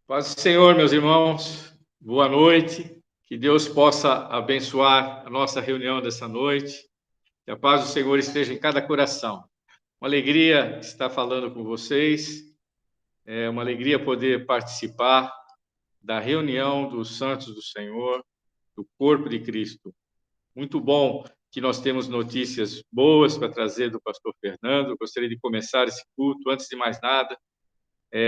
Paz do Senhor, meus irmãos, boa noite, que Deus possa abençoar a nossa reunião dessa noite, que a paz do Senhor esteja em cada coração. Uma alegria estar falando com vocês, é uma alegria poder participar da reunião dos santos do Senhor, do corpo de Cristo. Muito bom que nós temos notícias boas para trazer do pastor Fernando. Eu gostaria de começar esse culto, antes de mais nada,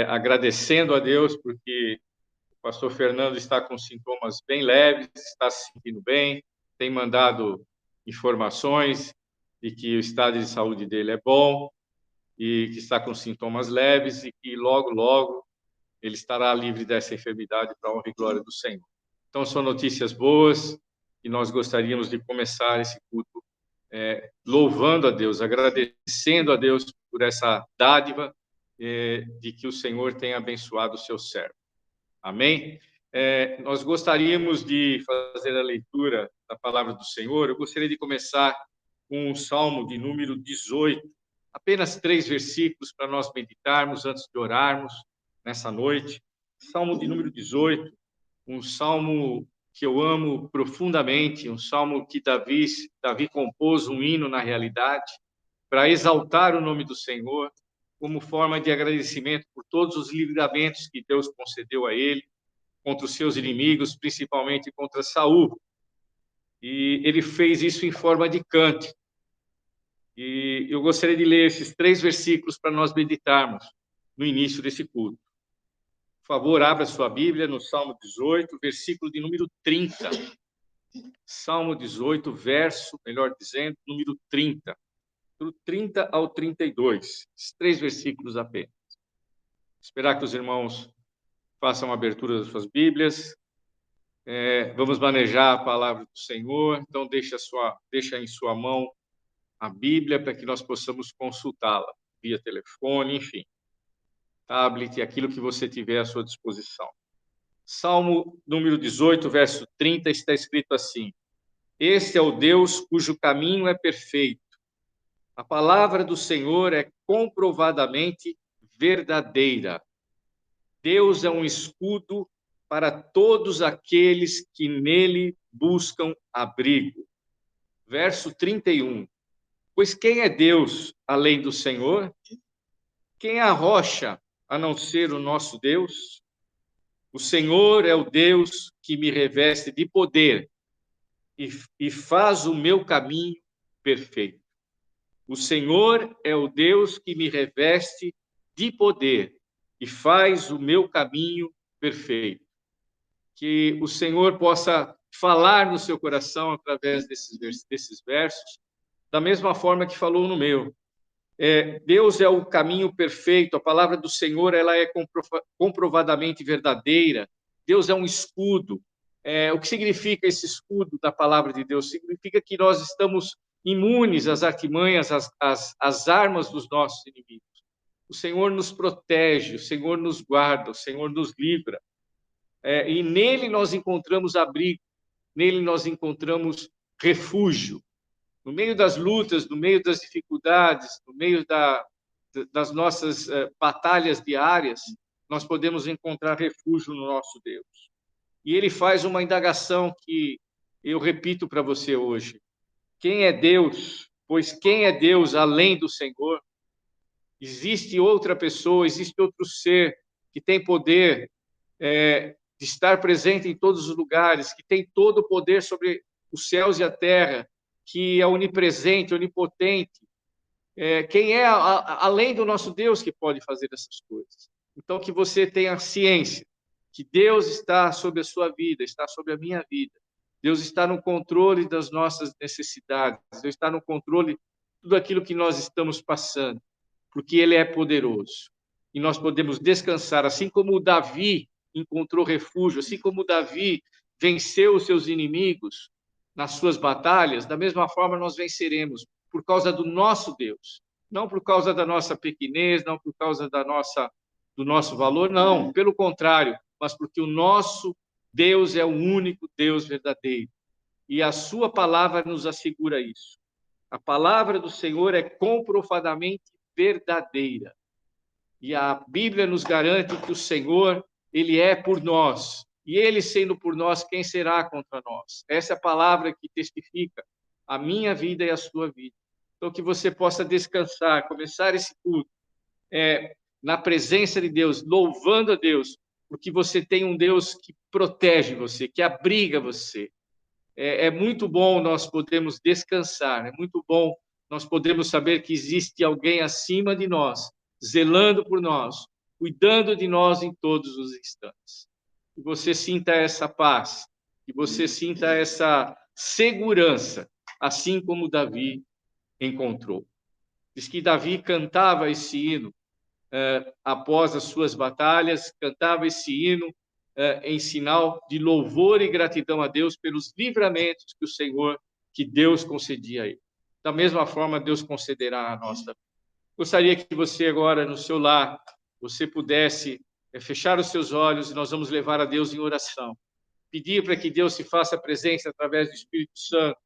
agradecendo a Deus, porque o pastor Fernando está com sintomas bem leves, está se sentindo bem, tem mandado informações de que o estado de saúde dele é bom e que está com sintomas leves e que logo, logo ele estará livre dessa enfermidade para a honra e glória do Senhor. Então, são notícias boas e nós gostaríamos de começar esse culto louvando a Deus, agradecendo a Deus por essa dádiva de que o Senhor tem abençoado o seu servo. Amém? Nós gostaríamos de fazer a leitura da palavra do Senhor. Eu gostaria de começar com o Salmo de número 18, apenas 3 versículos para nós meditarmos antes de orarmos nessa noite. Salmo de número 18, um salmo que eu amo profundamente, um salmo que Davi compôs um hino na realidade, para exaltar o nome do Senhor, como forma de agradecimento por todos os livramentos que Deus concedeu a ele, contra os seus inimigos, principalmente contra Saul. E ele fez isso em forma de cântico. E eu gostaria de ler esses 3 versículos para nós meditarmos no início desse culto. Por favor, abra sua Bíblia no Salmo 18, versículo de número 30. Salmo 18, verso, melhor dizendo, número 30. Do 30 ao 32. Esses 3 versículos apenas. Esperar que os irmãos façam a abertura das suas Bíblias. Vamos manejar a palavra do Senhor, então deixa em sua mão a Bíblia para que nós possamos consultá-la via telefone, enfim, tablet, aquilo que você tiver à sua disposição. Salmo número 18, verso 30, está escrito assim: Este é o Deus cujo caminho é perfeito. A palavra do Senhor é comprovadamente verdadeira. Deus é um escudo para todos aqueles que nele buscam abrigo. Verso 31. Pois quem é Deus além do Senhor? Quem é a rocha a não ser o nosso Deus? O Senhor é o Deus que me reveste de poder e faz o meu caminho perfeito. O Senhor é o Deus que me reveste de poder e faz o meu caminho perfeito. Que o Senhor possa falar no seu coração através desses versos, da mesma forma que falou no meu. Deus é o caminho perfeito, a palavra do Senhor ela é comprovadamente verdadeira, Deus é um escudo. O que significa esse escudo da palavra de Deus? Significa que nós estamos imunes às artimanhas, às armas dos nossos inimigos. O Senhor nos protege, o Senhor nos guarda, o Senhor nos livra. E nele nós encontramos abrigo, nele nós encontramos refúgio. No meio das lutas, no meio das dificuldades, no meio das nossas batalhas diárias, nós podemos encontrar refúgio no nosso Deus. E ele faz uma indagação que eu repito para você hoje. Quem é Deus? Pois quem é Deus além do Senhor? Existe outra pessoa, existe outro ser que tem poder de estar presente em todos os lugares, que tem todo o poder sobre os céus e a terra, que é onipresente, onipotente. Quem é além do nosso Deus que pode fazer essas coisas? Então, que você tenha ciência que Deus está sobre a sua vida, está sobre a minha vida. Deus está no controle das nossas necessidades. Deus está no controle de tudo aquilo que nós estamos passando, porque Ele é poderoso. E nós podemos descansar, assim como o Davi encontrou refúgio, assim como o Davi venceu os seus inimigos nas suas batalhas, da mesma forma nós venceremos, por causa do nosso Deus, não por causa da nossa pequenez, não por causa do nosso valor, não, pelo contrário, mas porque o nosso Deus é o único Deus verdadeiro. E a sua palavra nos assegura isso. A palavra do Senhor é comprovadamente verdadeira. E a Bíblia nos garante que o Senhor, Ele é por nós. E Ele sendo por nós, quem será contra nós? Essa é a palavra que testifica a minha vida e a sua vida. Então, que você possa descansar, começar esse culto na presença de Deus, louvando a Deus, porque você tem um Deus que protege você, que abriga você. É muito bom nós podermos descansar, é muito bom nós podermos saber que existe alguém acima de nós, zelando por nós, cuidando de nós em todos os instantes. Que você sinta essa paz, que você sinta essa segurança, assim como Davi encontrou. Diz que Davi cantava esse hino após as suas batalhas, cantava esse hino em sinal de louvor e gratidão a Deus pelos livramentos que o Senhor, que Deus concedia a ele. Da mesma forma, Deus concederá a nós também. Gostaria que você agora, no seu lar, você pudesse fechar os seus olhos e nós vamos levar a Deus em oração. Pedir para que Deus se faça presente através do Espírito Santo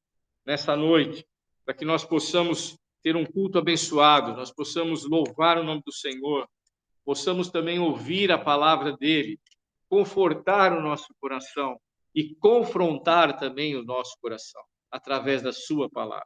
nessa noite, para que nós possamos ter um culto abençoado, nós possamos louvar o nome do Senhor, possamos também ouvir a palavra dele, confortar o nosso coração e confrontar também o nosso coração através da sua palavra.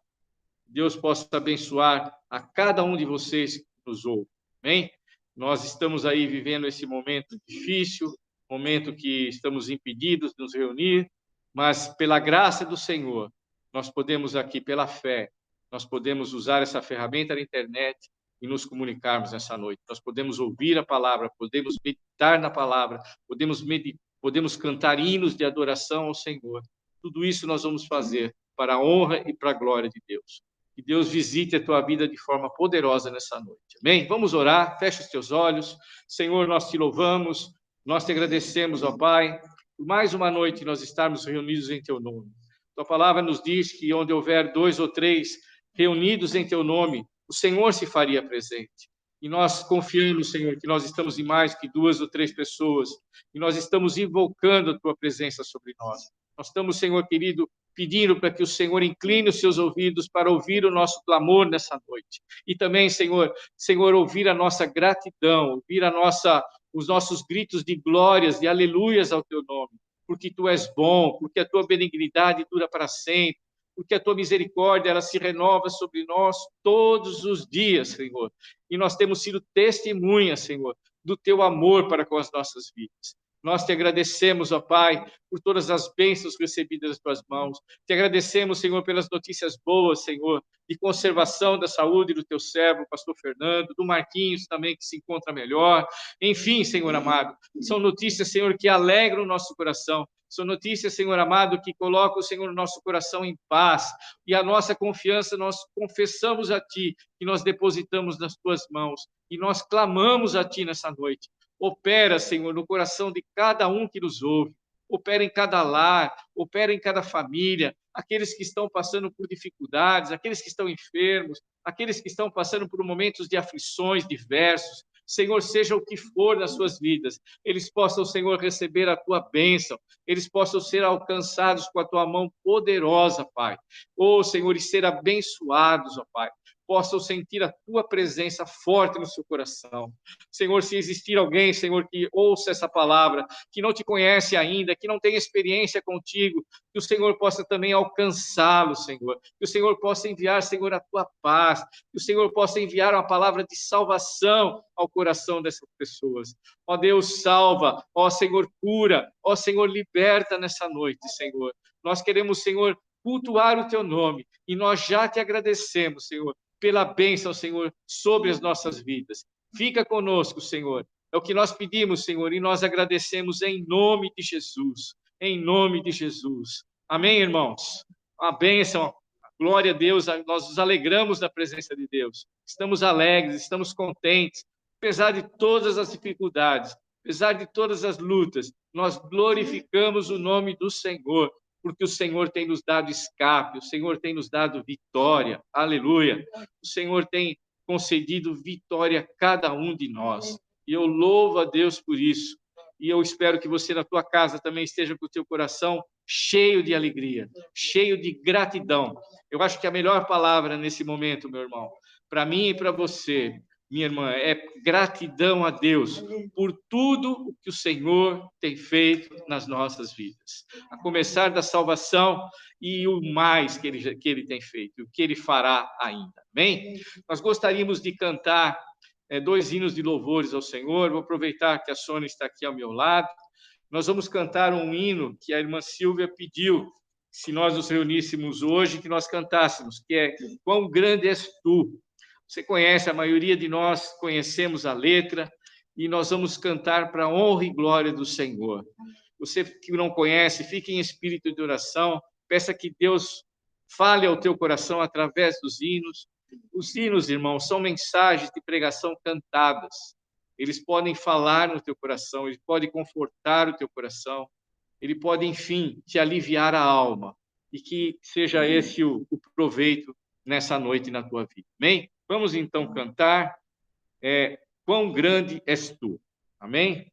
Deus possa abençoar a cada um de vocês que nos ouve. Amém? Nós estamos aí vivendo esse momento difícil, momento que estamos impedidos de nos reunir, mas pela graça do Senhor, nós podemos aqui, pela fé, nós podemos usar essa ferramenta da internet e nos comunicarmos nessa noite. Nós podemos ouvir a palavra, podemos meditar na palavra, podemos cantar hinos de adoração ao Senhor. Tudo isso nós vamos fazer para a honra e para a glória de Deus. Que Deus visite a tua vida de forma poderosa nessa noite. Amém? Vamos orar, fecha os teus olhos. Senhor, nós te louvamos, nós te agradecemos, ó Pai, por mais uma noite nós estarmos reunidos em teu nome. Tua palavra nos diz que onde houver 2 ou 3 reunidos em teu nome, o Senhor se faria presente. E nós confiamos, Senhor, que nós estamos em mais que 2 ou 3 pessoas, e nós estamos invocando a tua presença sobre nós. Nós estamos, Senhor querido, pedindo para que o Senhor incline os seus ouvidos para ouvir o nosso clamor nessa noite. E também, Senhor, ouvir a nossa gratidão, ouvir os nossos gritos de glórias, de aleluias ao teu nome, porque tu és bom, porque a tua benignidade dura para sempre, porque a tua misericórdia ela se renova sobre nós todos os dias, Senhor. E nós temos sido testemunhas, Senhor, do teu amor para com as nossas vidas. Nós te agradecemos, ó Pai, por todas as bênçãos recebidas das tuas mãos. Te agradecemos, Senhor, pelas notícias boas, Senhor, de conservação da saúde do teu servo, pastor Fernando, do Marquinhos também, que se encontra melhor. Enfim, Senhor amado, são notícias, Senhor, que alegram o nosso coração. São notícias, Senhor amado, que colocam, Senhor, o nosso coração em paz. E a nossa confiança, nós confessamos a Ti, que nós depositamos nas Tuas mãos. E nós clamamos a Ti nessa noite. Opera, Senhor, no coração de cada um que nos ouve. Opera em cada lar, opera em cada família. Aqueles que estão passando por dificuldades, aqueles que estão enfermos, aqueles que estão passando por momentos de aflições diversos. Senhor, seja o que for nas suas vidas, eles possam, Senhor, receber a tua bênção, eles possam ser alcançados com a tua mão poderosa, Pai. Oh, Senhor, e ser abençoados, ó Pai. possam sentir a tua presença forte no seu coração. Senhor, se existir alguém, Senhor, que ouça essa palavra, que não te conhece ainda, que não tem experiência contigo, que o Senhor possa também alcançá-lo, Senhor. Que o Senhor possa enviar, Senhor, a tua paz. Que o Senhor possa enviar uma palavra de salvação ao coração dessas pessoas. Ó Deus, salva. Ó Senhor, cura. Ó Senhor, liberta nessa noite, Senhor. Nós queremos, Senhor, cultuar o teu nome. E nós já te agradecemos, Senhor, pela bênção, Senhor, sobre as nossas vidas. Fica conosco, Senhor. É o que nós pedimos, Senhor, e nós agradecemos em nome de Jesus. Em nome de Jesus. Amém, irmãos? A bênção, glória a Deus, nós nos alegramos da presença de Deus. Estamos alegres, estamos contentes, apesar de todas as dificuldades, apesar de todas as lutas, nós glorificamos o nome do Senhor, porque o Senhor tem nos dado escape, o Senhor tem nos dado vitória. Aleluia. O Senhor tem concedido vitória a cada um de nós. E eu louvo a Deus por isso. E eu espero que você na tua casa também esteja com o teu coração cheio de alegria, cheio de gratidão. Eu acho que a melhor palavra nesse momento, meu irmão, para mim e para você, minha irmã, é gratidão a Deus por tudo o que o Senhor tem feito nas nossas vidas. A começar da salvação e o mais que ele tem feito, o que ele fará ainda. Amém? Nós gostaríamos de cantar 2 hinos de louvores ao Senhor. Vou aproveitar que a Sônia está aqui ao meu lado. Nós vamos cantar um hino que a irmã Silvia pediu, se nós nos reuníssemos hoje, que nós cantássemos, que é Quão Grande És Tu. Você conhece, a maioria de nós conhecemos a letra, e nós vamos cantar para a honra e glória do Senhor. Você que não conhece, fique em espírito de oração, peça que Deus fale ao teu coração através dos hinos. Os hinos, irmãos, são mensagens de pregação cantadas. Eles podem falar no teu coração, eles podem confortar o teu coração, ele pode, enfim, te aliviar a alma. E que seja esse o proveito nessa noite na tua vida. Amém? Vamos então cantar Quão Grande És Tu. Amém?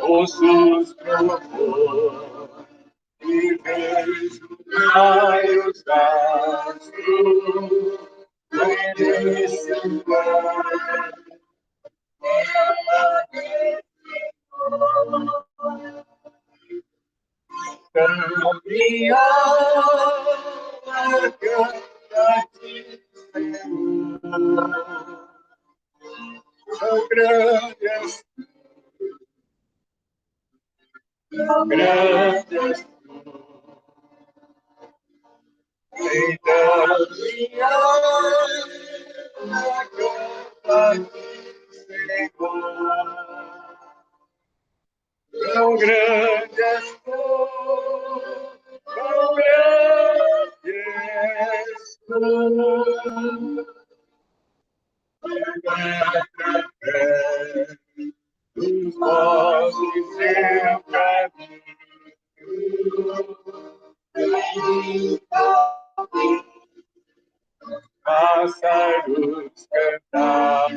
Ossos profundos e vejo raios astros, nesse lugar. Minha alma canta a ti, Senhor. Tão grande és tu, tão grande és tu. Então minha alma canta a ti, Senhor. Tão grande és tu, tão grande és tu. Os vozes seu caminho, pássaros cantar,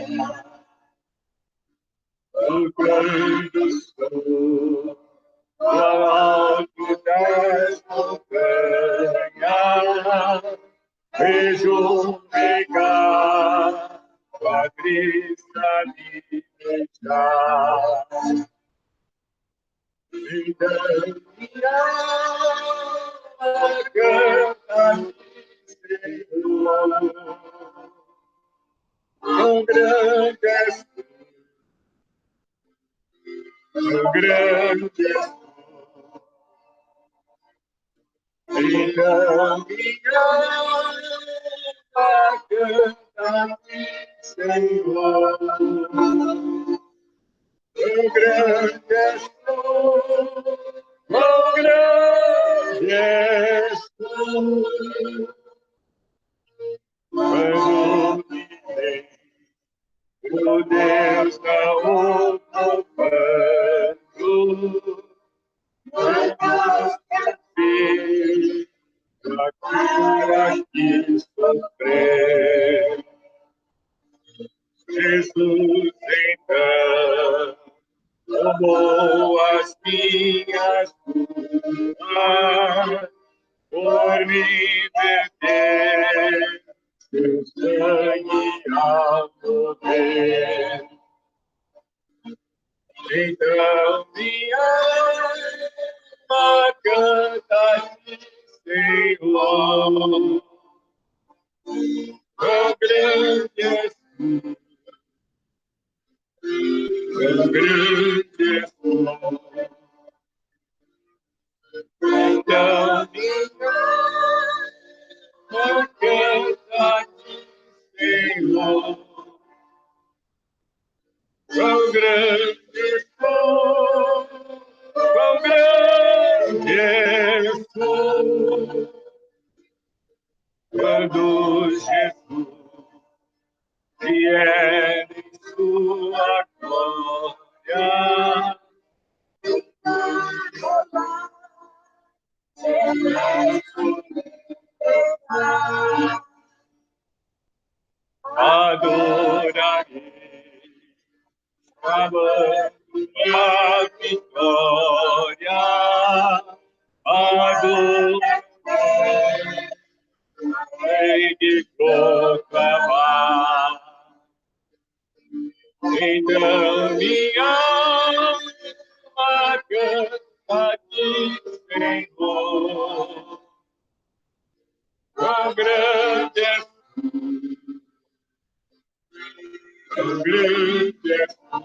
quando sou ao alto das montanhas, vejo pegar a cristalidade. Então minha alma canta, Senhor. Tão grande és tu, tão grande és tu. Então minha alma canta, Senhor. Tão grande és tu, tão grande és tu. Quando me vem o Deus não o confando, mas Jesus, então, tomou as minhas culpas, por me perder, seu sangue ao poder. Então minha alma canta-te, Senhor, quão grande és tu, quão grande és tu. Então minha alma canta-te, Senhor, quão grande és tu, quão grande és tu. Quando Jesus vier em sua glória, adorarei, amando a vitória, adorarei de proclamar. Então minha alma canta-te, Senhor, quão grande és tu, quão grande és tu.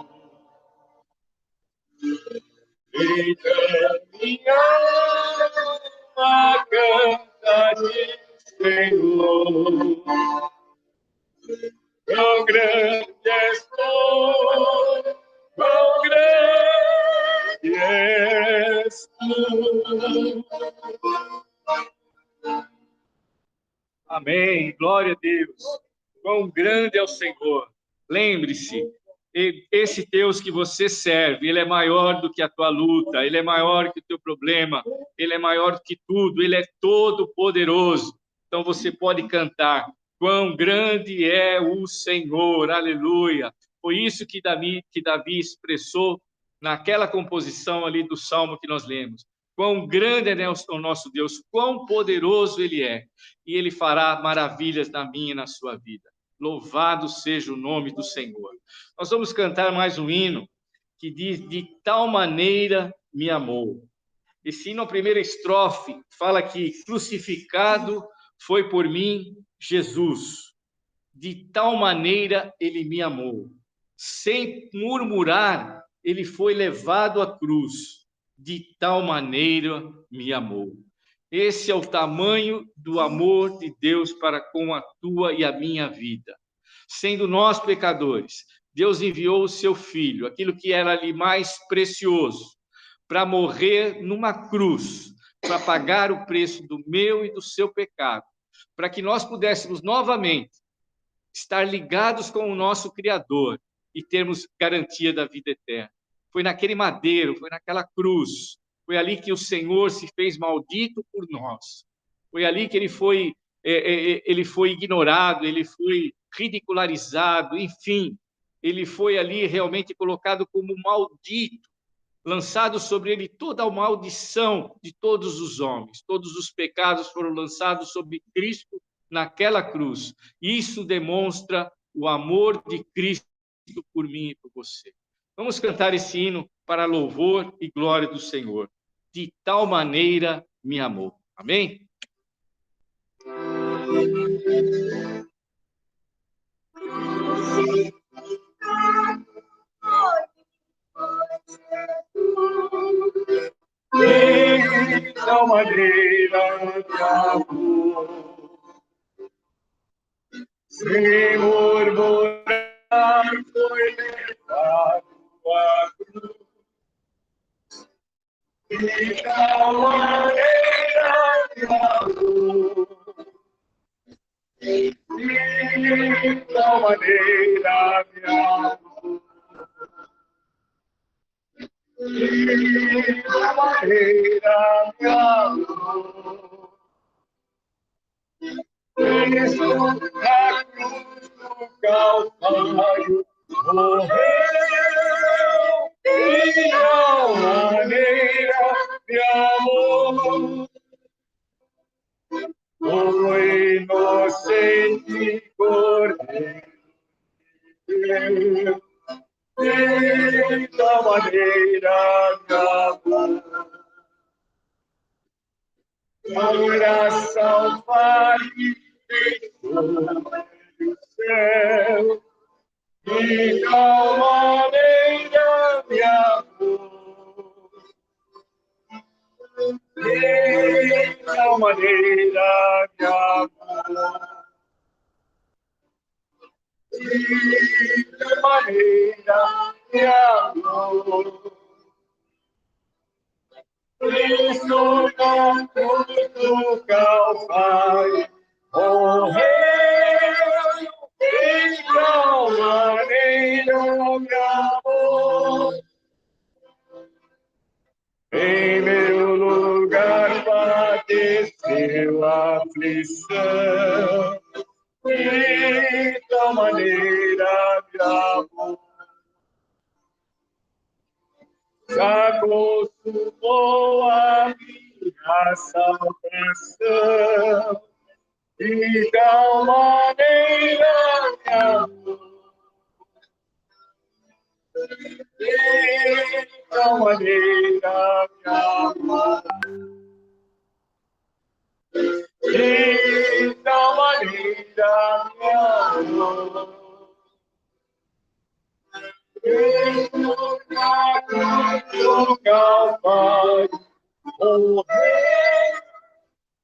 Então minha alma canta-te, Senhor, quão grande és tu, quão grande és tu. Amém. Glória a Deus. Quão grande é o Senhor. Lembre-se, esse Deus que você serve, ele é maior do que a tua luta, ele é maior que o teu problema, ele é maior do que tudo, ele é todo poderoso. Então você pode cantar: quão grande é o Senhor. Aleluia. Foi isso que Davi expressou naquela composição ali do Salmo que nós lemos. Quão grande é o nosso Deus, quão poderoso ele é, e ele fará maravilhas na minha e na sua vida. Louvado seja o nome do Senhor. Nós vamos cantar mais um hino que diz: de tal maneira me amou. Esse hino, a primeira estrofe, fala que crucificado foi por mim Jesus. De tal maneira ele me amou. Sem murmurar, ele foi levado à cruz. De tal maneira me amou. Esse é o tamanho do amor de Deus para com a tua e a minha vida. Sendo nós pecadores, Deus enviou o seu Filho, aquilo que era ali mais precioso, para morrer numa cruz, para pagar o preço do meu e do seu pecado, para que nós pudéssemos novamente estar ligados com o nosso Criador e termos garantia da vida eterna. Foi naquele madeiro, foi naquela cruz, foi ali que o Senhor se fez maldito por nós. Foi ali que ele foi ignorado, ele foi ridicularizado, enfim, ele foi ali realmente colocado como maldito, lançado sobre ele toda a maldição de todos os homens, todos os pecados foram lançados sobre Cristo naquela cruz. Isso demonstra o amor de Cristo por mim e por você. Vamos cantar esse hino para louvor e glória do Senhor. De tal maneira me amou. Amém? De tal maneira me amou, sem murmurar foi levado à cruz. De tal maneira me amou, de tal maneira me amou, de tal maneira me amou. Jesus na cruz do Calvário morreu de tal maneira de amor. O inocente cordeiro, de tal maneira de amor. Oração fale do céu, de tal maneira de amor, de tal maneira de amor, de tal maneira de amor. Cristo na cruz do Calvário morreu de tal maneira de amor. Em meu lugar padeceu a aflição, de tal maneira de amor. Já consumou a minha salvação, de tal maneira de amor, de tal maneira de amor, de tal maneira de amor. No Calvário morreu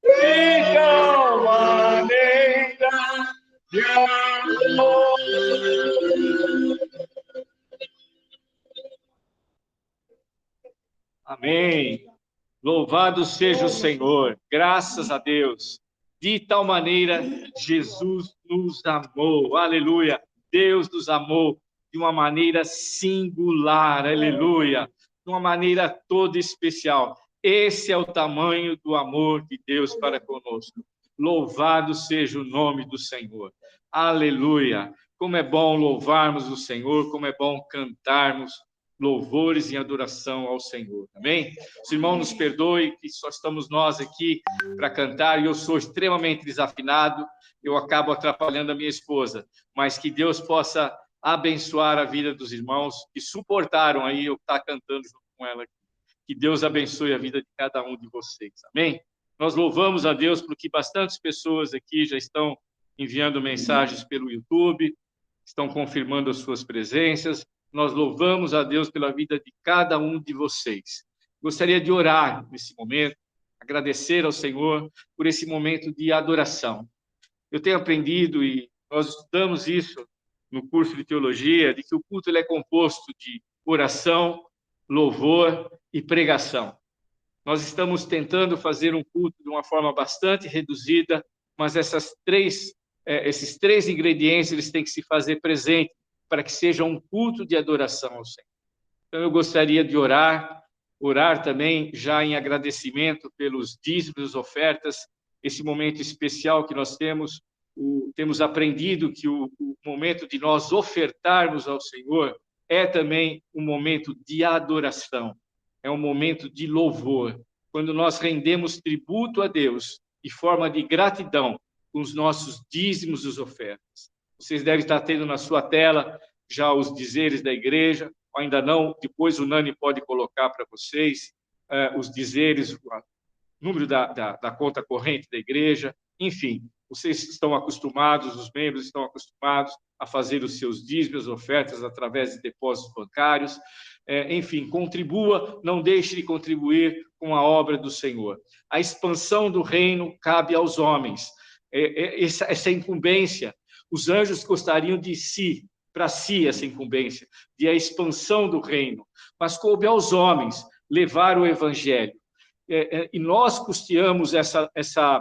de tal maneira de amor. Amém. Louvado seja o Senhor. Graças a Deus. De tal maneira, Jesus nos amou. Aleluia. Deus nos amou de uma maneira singular. Aleluia. De uma maneira toda especial. Esse é o tamanho do amor de Deus para conosco. Louvado seja o nome do Senhor. Aleluia. Como é bom louvarmos o Senhor, como é bom cantarmos louvores em adoração ao Senhor. Amém? Os irmãos nos perdoem que só estamos nós aqui para cantar e eu sou extremamente desafinado, eu acabo atrapalhando a minha esposa, mas que Deus possa abençoar a vida dos irmãos que suportaram aí eu estar cantando junto com ela aqui. Que Deus abençoe a vida de cada um de vocês. Amém? Nós louvamos a Deus porque bastantes pessoas aqui já estão enviando mensagens pelo YouTube, estão confirmando as suas presenças. Nós louvamos a Deus pela vida de cada um de vocês. Gostaria de orar nesse momento, agradecer ao Senhor por esse momento de adoração. Eu tenho aprendido, e nós estudamos isso no curso de teologia, de que o culto ele é composto de oração, louvor e pregação. Nós estamos tentando fazer um culto de uma forma bastante reduzida, mas esses três ingredientes eles têm que se fazer presente para que seja um culto de adoração ao Senhor. Então, eu gostaria de orar também já em agradecimento pelos dízimos, ofertas, esse momento especial que nós temos, temos aprendido que o momento de nós ofertarmos ao Senhor é também um momento de adoração, é um momento de louvor, quando nós rendemos tributo a Deus de forma de gratidão com os nossos dízimos e ofertas. Vocês devem estar tendo na sua tela já os dizeres da igreja, ou ainda não, depois o Nani pode colocar para vocês os dizeres, o número da conta corrente da igreja, enfim, vocês estão acostumados, os membros estão acostumados a fazer os seus dízimos, ofertas através de depósitos bancários, enfim, contribua, não deixe de contribuir com a obra do Senhor. A expansão do reino cabe aos homens, essa incumbência, os anjos gostariam de si, para si essa incumbência, de a expansão do reino, mas coube aos homens levar o evangelho. E nós custeamos essa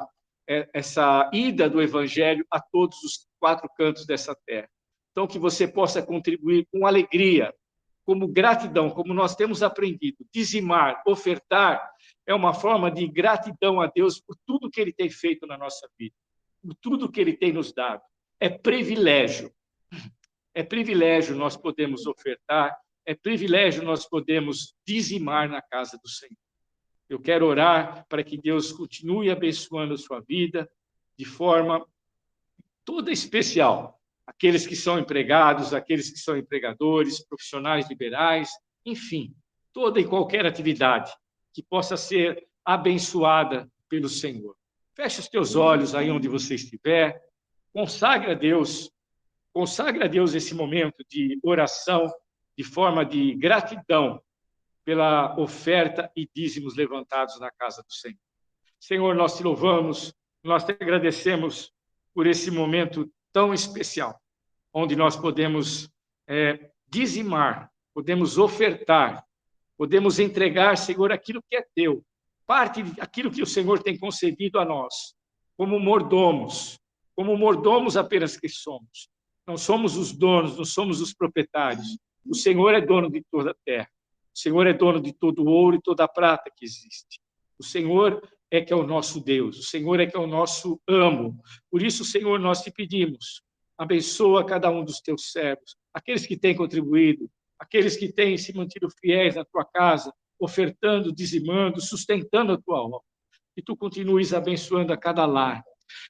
ida do evangelho a todos os 4 cantos dessa terra. Então, que você possa contribuir com alegria, como gratidão, como nós temos aprendido, dizimar, ofertar, é uma forma de gratidão a Deus por tudo que Ele tem feito na nossa vida, por tudo que Ele tem nos dado. É privilégio. É privilégio nós podemos ofertar, é privilégio nós podemos dizimar na casa do Senhor. Eu quero orar para que Deus continue abençoando a sua vida de forma toda especial. Aqueles que são empregados, aqueles que são empregadores, profissionais liberais, enfim, toda e qualquer atividade que possa ser abençoada pelo Senhor. Feche os teus olhos aí onde você estiver, consagre a Deus esse momento de oração, de forma de gratidão pela oferta e dízimos levantados na casa do Senhor. Senhor, nós te louvamos, nós te agradecemos por esse momento tão especial, onde nós podemos dizimar, podemos ofertar, podemos entregar, Senhor, aquilo que é teu, parte daquilo que o Senhor tem concedido a nós, como mordomos apenas que somos. Não somos os donos, não somos os proprietários. O Senhor é dono de toda a terra. O Senhor é dono de todo o ouro e toda a prata que existe. O Senhor é que é o nosso Deus. O Senhor é que é o nosso amo. Por isso, Senhor, nós te pedimos, abençoa cada um dos teus servos, aqueles que têm contribuído, aqueles que têm se mantido fiéis na tua casa, ofertando, dizimando, sustentando a tua obra. Que tu continues abençoando a cada lar.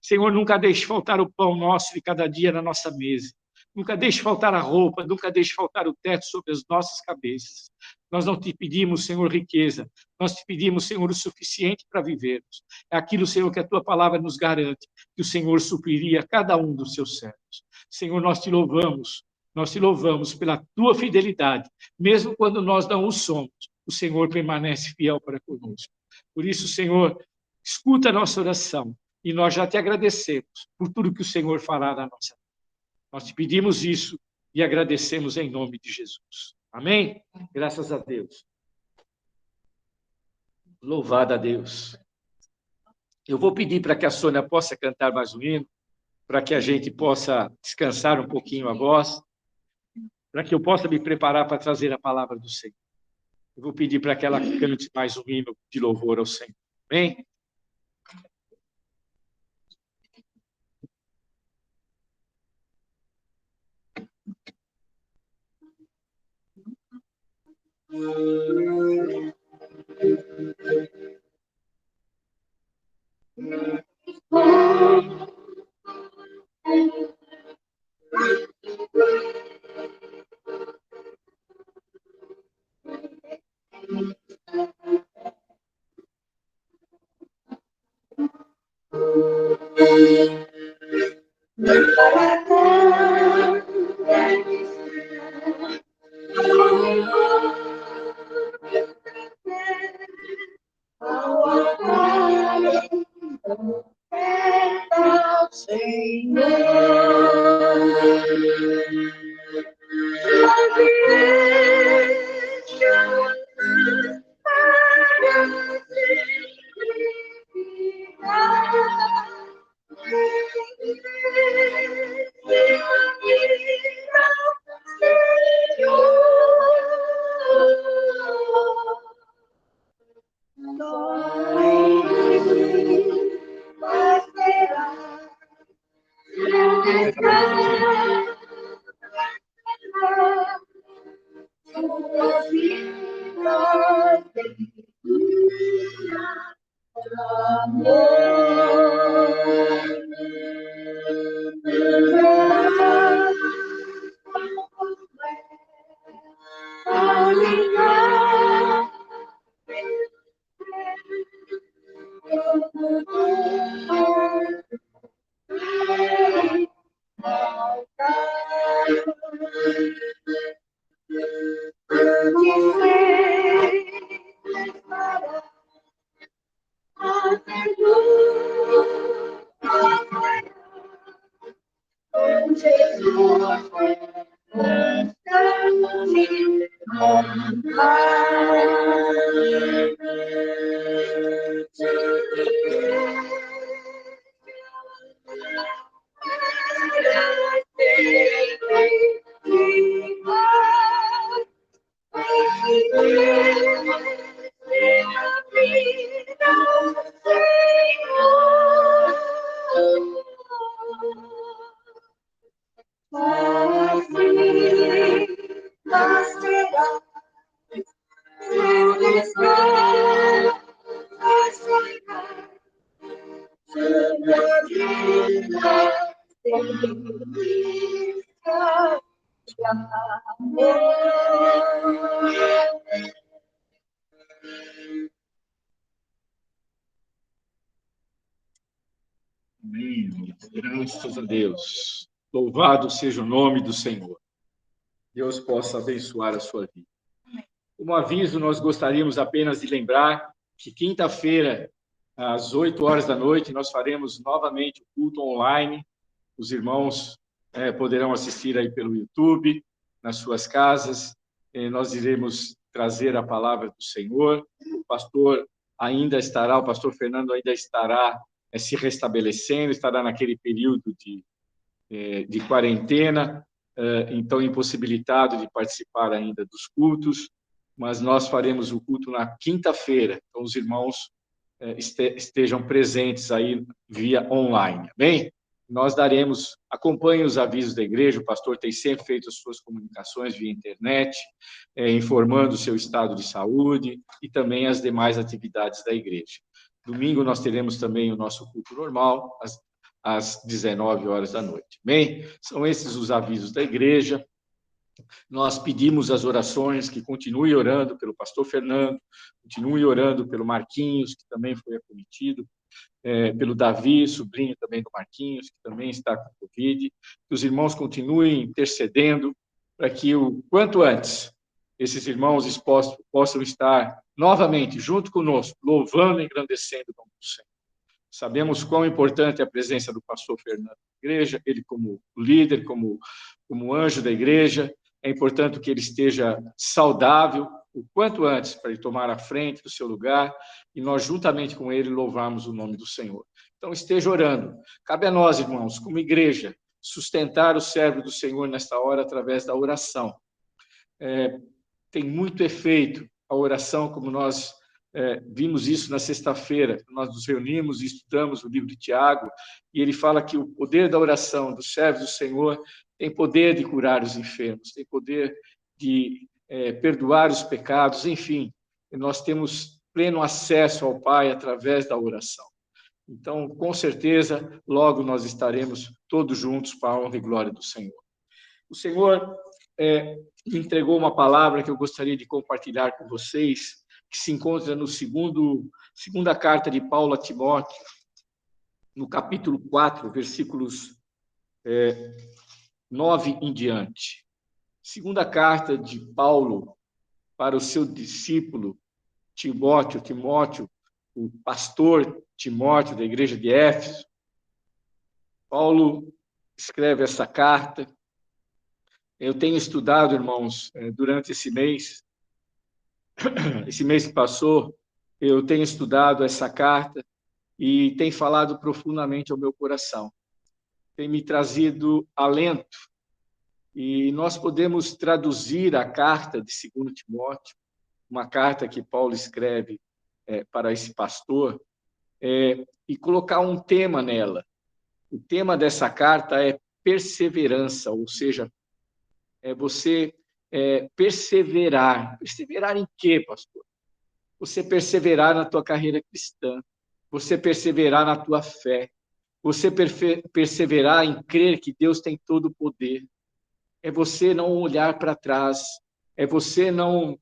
Senhor, nunca deixe faltar o pão nosso de cada dia na nossa mesa. Nunca deixe faltar a roupa, nunca deixe faltar o teto sobre as nossas cabeças. Nós não te pedimos, Senhor, riqueza. Nós te pedimos, Senhor, o suficiente para vivermos. É aquilo, Senhor, que a tua palavra nos garante, que o Senhor supriria cada um dos seus servos. Senhor, nós te louvamos pela tua fidelidade. Mesmo quando nós não o somos, o Senhor permanece fiel para conosco. Por isso, Senhor, escuta a nossa oração. E nós já te agradecemos por tudo que o Senhor fará na nossa vida. Nós te pedimos isso e agradecemos em nome de Jesus. Amém? Graças a Deus. Louvado a Deus. Eu vou pedir para que a Sônia possa cantar mais um hino, para que a gente possa descansar um pouquinho a voz, para que eu possa me preparar para trazer a palavra do Senhor. Eu vou pedir para que ela cante mais um hino de louvor ao Senhor. Amém? Amém. Graças a Deus. Louvado seja o nome do Senhor. Deus possa abençoar a sua vida. Como aviso, nós gostaríamos apenas de lembrar que quinta-feira, às 8 horas da noite, nós faremos novamente o culto online. Os irmãos poderão assistir aí pelo YouTube, nas suas casas. Nós iremos trazer a palavra do Senhor. O pastor o pastor Fernando ainda estará se restabelecendo, estará naquele período de quarentena, então impossibilitado de participar ainda dos cultos, mas nós faremos o culto na quinta-feira, então os irmãos estejam presentes aí via online, amém? Nós acompanhe os avisos da igreja, o pastor tem sempre feito as suas comunicações via internet, informando o seu estado de saúde e também as demais atividades da igreja. Domingo nós teremos também o nosso culto normal, às 19 horas da noite. Bem, são esses os avisos da igreja. Nós pedimos as orações, que continue orando pelo pastor Fernando, continue orando pelo Marquinhos, que também foi acometido, pelo Davi, sobrinho também do Marquinhos, que também está com Covid, que os irmãos continuem intercedendo para que, o quanto antes, esses irmãos expostos possam estar novamente junto conosco, louvando e engrandecendo o nome do Senhor. Sabemos quão importante é a presença do pastor Fernando na igreja, ele como líder, como anjo da igreja, é importante que ele esteja saudável o quanto antes para ele tomar a frente do seu lugar e nós, juntamente com ele, louvarmos o nome do Senhor. Então, esteja orando. Cabe a nós, irmãos, como igreja, sustentar o servo do Senhor nesta hora através da oração. Tem muito efeito a oração, como nós vimos isso na sexta-feira, nós nos reunimos e estudamos o livro de Tiago, e ele fala que o poder da oração dos servos do Senhor tem poder de curar os enfermos, tem poder de perdoar os pecados, enfim, nós temos pleno acesso ao Pai através da oração. Então, com certeza, logo nós estaremos todos juntos para a honra e glória do Senhor. O Senhor me entregou uma palavra que eu gostaria de compartilhar com vocês, que se encontra no segunda carta de Paulo a Timóteo, no capítulo 4, versículos 9 em diante. Segunda carta de Paulo para o seu discípulo Timóteo, o pastor Timóteo da igreja de Éfeso. Paulo escreve essa carta. Eu tenho estudado, irmãos, durante esse mês que passou, eu tenho estudado essa carta e tem falado profundamente ao meu coração. Tem me trazido alento. E nós podemos traduzir a carta de 2 Timóteo, uma carta que Paulo escreve para esse pastor, e colocar um tema nela. O tema dessa carta é perseverança, ou seja, você perseverar. Perseverar em quê, pastor? Você perseverar na tua carreira cristã, você perseverar na tua fé, você perseverar em crer que Deus tem todo o poder. É você não olhar para trás, é você não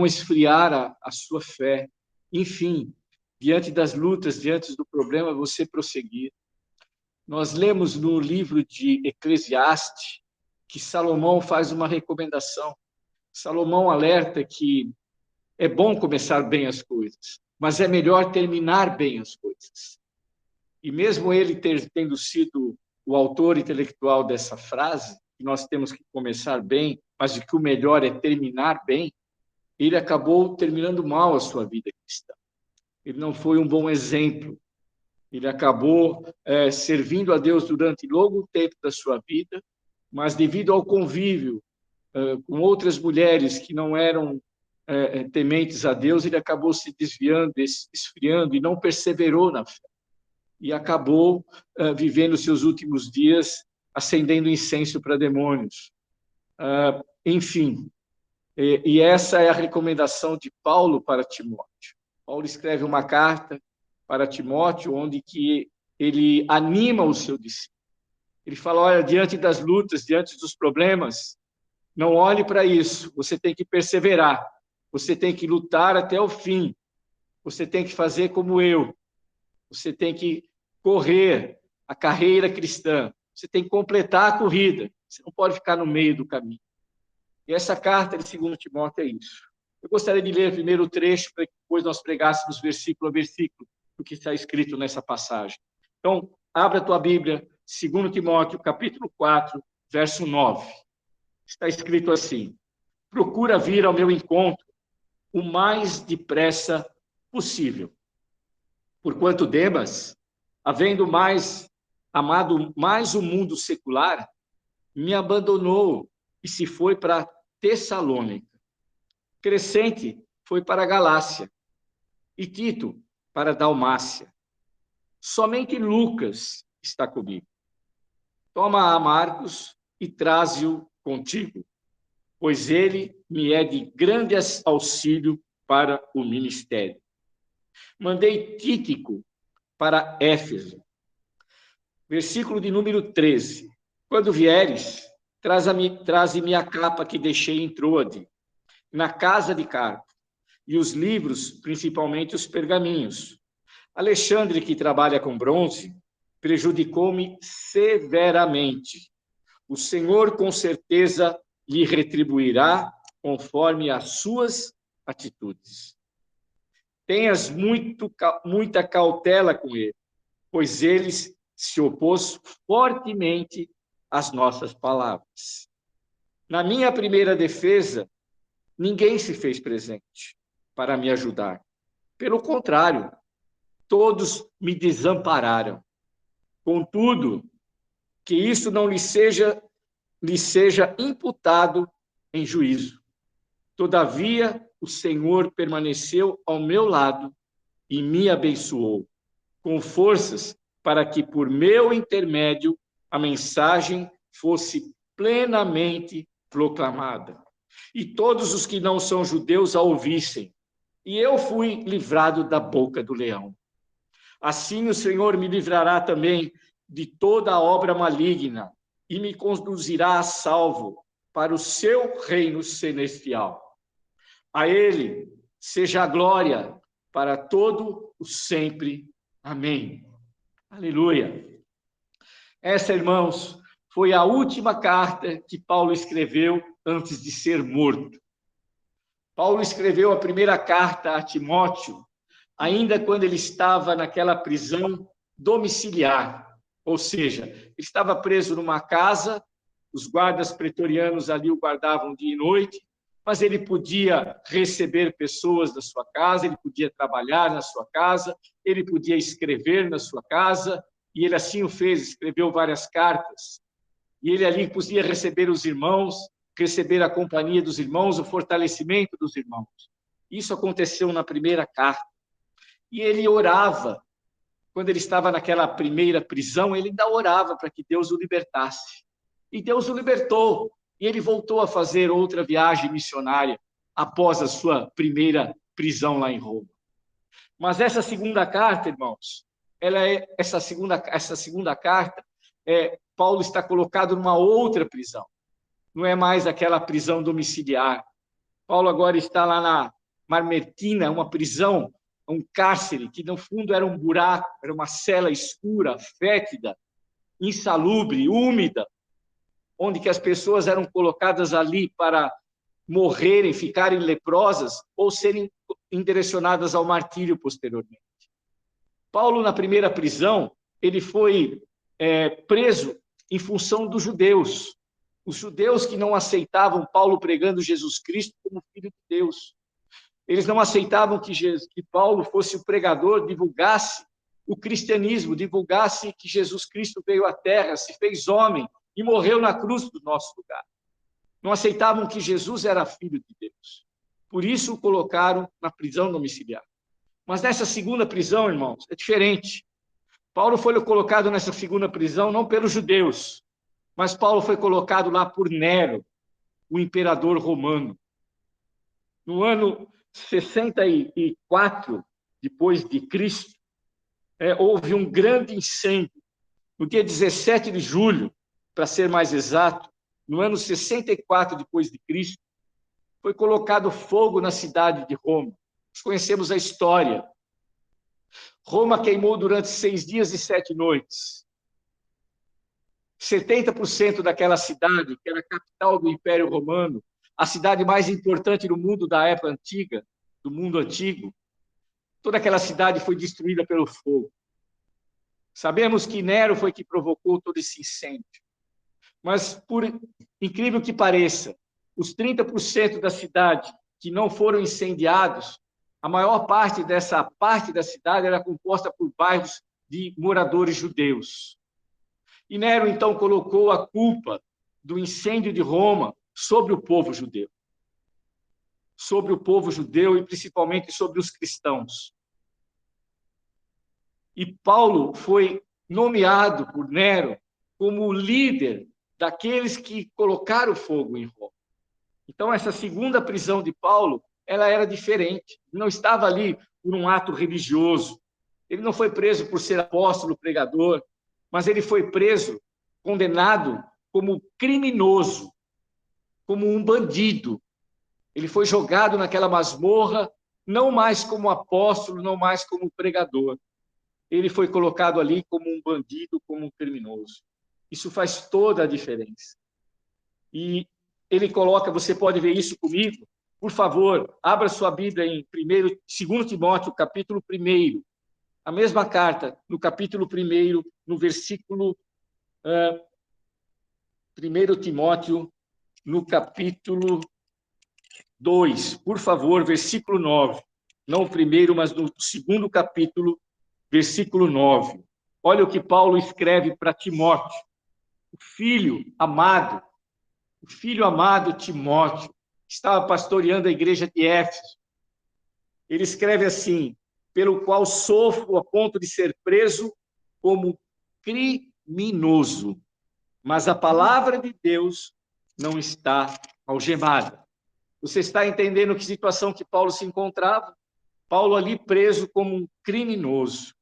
esfriar a sua fé. Enfim, diante das lutas, diante do problema, você prosseguir. Nós lemos no livro de Eclesiastes que Salomão faz uma recomendação. Salomão alerta que é bom começar bem as coisas, mas é melhor terminar bem as coisas. E mesmo ele tendo sido o autor intelectual dessa frase, que nós temos que começar bem, mas que o melhor é terminar bem, ele acabou terminando mal a sua vida cristã. Ele não foi um bom exemplo. Ele acabou servindo a Deus durante longo tempo da sua vida, mas devido ao convívio com outras mulheres que não eram tementes a Deus, ele acabou se desviando, esfriando e não perseverou na fé. E acabou vivendo seus últimos dias acendendo incenso para demônios, Enfim, e essa é a recomendação de Paulo para Timóteo. Paulo escreve uma carta para Timóteo, onde que ele anima o seu discípulo. Ele fala, olha, diante das lutas, diante dos problemas, não olhe para isso, você tem que perseverar, você tem que lutar até o fim, você tem que fazer como eu, você tem que correr a carreira cristã, você tem que completar a corrida, você não pode ficar no meio do caminho. E essa carta de 2 Timóteo é isso. Eu gostaria de ler primeiro o trecho, para que depois nós pregássemos versículo a versículo o que está escrito nessa passagem. Então, abra a tua Bíblia, 2 Timóteo, capítulo 4, verso 9. Está escrito assim: procura vir ao meu encontro o mais depressa possível. Porquanto Demas, havendo amado mais o mundo secular, me abandonou e se foi para Tessalônica. Crescente foi para a Galácia e Tito para a Dalmácia. Somente Lucas está comigo. Toma a Marcos e traze-o contigo, pois ele me é de grande auxílio para o ministério. Mandei Tíquico para Éfeso. Versículo de número 13. Quando vieres, traze-me a capa que deixei em Troade, na casa de Carpo, e os livros, principalmente os pergaminhos. Alexandre, que trabalha com bronze, prejudicou-me severamente. O Senhor, com certeza, lhe retribuirá conforme as suas atitudes. Tenhas muita cautela com ele, pois ele se opôs fortemente às nossas palavras. Na minha primeira defesa, ninguém se fez presente para me ajudar. Pelo contrário, todos me desampararam. Contudo, que isso não lhe seja imputado em juízo. Todavia, o Senhor permaneceu ao meu lado e me abençoou, com forças para que, por meu intermédio, a mensagem fosse plenamente proclamada. E todos os que não são judeus a ouvissem. E eu fui livrado da boca do leão. Assim o Senhor me livrará também de toda a obra maligna e me conduzirá a salvo para o seu reino celestial. A ele seja a glória para todo o sempre. Amém. Aleluia. Essa, irmãos, foi a última carta que Paulo escreveu antes de ser morto. Paulo escreveu a primeira carta a Timóteo ainda quando ele estava naquela prisão domiciliar, ou seja, ele estava preso numa casa, os guardas pretorianos ali o guardavam dia e noite, mas ele podia receber pessoas da sua casa, ele podia trabalhar na sua casa, ele podia escrever na sua casa, e ele assim o fez, escreveu várias cartas, e ele ali podia receber os irmãos, receber a companhia dos irmãos, o fortalecimento dos irmãos. Isso aconteceu na primeira carta. E ele orava, quando ele estava naquela primeira prisão, ele ainda orava para que Deus o libertasse. E Deus o libertou, e ele voltou a fazer outra viagem missionária após a sua primeira prisão lá em Roma. Mas essa segunda carta, irmãos, essa segunda carta, Paulo está colocado numa outra prisão. Não é mais aquela prisão domiciliar. Paulo agora está lá na Mamertina, uma prisão, um cárcere, que no fundo era um buraco, era uma cela escura, fétida, insalubre, úmida, onde que as pessoas eram colocadas ali para morrerem, ficarem leprosas ou serem direcionadas ao martírio posteriormente. Paulo, na primeira prisão, ele foi preso em função dos judeus. Os judeus que não aceitavam Paulo pregando Jesus Cristo como Filho de Deus. Eles não aceitavam que Paulo fosse o pregador, divulgasse o cristianismo, divulgasse que Jesus Cristo veio à terra, se fez homem e morreu na cruz do nosso lugar. Não aceitavam que Jesus era Filho de Deus. Por isso o colocaram na prisão domiciliar. Mas nessa segunda prisão, irmãos, é diferente. Paulo foi colocado nessa segunda prisão não pelos judeus, mas Paulo foi colocado lá por Nero. o imperador romano. No ano 64 depois de Cristo, houve um grande incêndio. No dia 17 de julho, para ser mais exato, no ano 64 depois de Cristo, foi colocado fogo na cidade de Roma. Nós conhecemos a história. Roma queimou durante 6 dias e 7 noites. 70% daquela cidade, que era a capital do Império Romano, a cidade mais importante do mundo da época antiga, do mundo antigo, toda aquela cidade foi destruída pelo fogo. Sabemos que Nero foi que provocou todo esse incêndio. Mas, por incrível que pareça, os 30% da cidade que não foram incendiados, a maior parte dessa parte da cidade era composta por bairros de moradores judeus. E Nero, então, colocou a culpa do incêndio de Roma sobre o povo judeu. Sobre o povo judeu e principalmente sobre os cristãos. E Paulo foi nomeado por Nero como líder daqueles que colocaram fogo em Roma. Então, essa segunda prisão de Paulo, ela era diferente. Não estava ali por um ato religioso. Ele não foi preso por ser apóstolo, pregador, mas ele foi preso, condenado como criminoso, como um bandido. Ele foi jogado naquela masmorra, não mais como apóstolo, não mais como pregador. Ele foi colocado ali como um bandido, como um criminoso. Isso faz toda a diferença. E ele coloca, você pode ver isso comigo, por favor, abra sua Bíblia em 2 Timóteo, capítulo 1, a mesma carta, no capítulo 1, no versículo 1 Timóteo, no capítulo 2, por favor, versículo 9. Não o primeiro, mas no segundo capítulo, versículo 9. Olha o que Paulo escreve para Timóteo, o filho amado Timóteo, que estava pastoreando a igreja de Éfeso. Ele escreve assim: pelo qual sofro a ponto de ser preso como criminoso, mas a palavra de Deus não está algemada. Você está entendendo que situação que Paulo se encontrava? Paulo ali preso como um criminoso.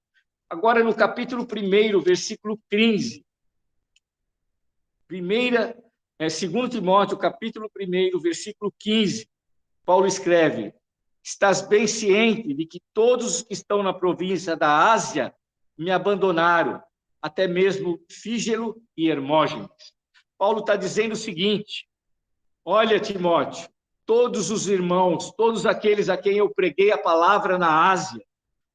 Agora, no capítulo 1, versículo 15. 2 Timóteo, capítulo 1, versículo 15. Paulo escreve: estás bem ciente de que todos os que estão na província da Ásia me abandonaram, até mesmo Fígelo e Hermógenes. Paulo está dizendo o seguinte: olha, Timóteo, todos os irmãos, todos aqueles a quem eu preguei a palavra na Ásia,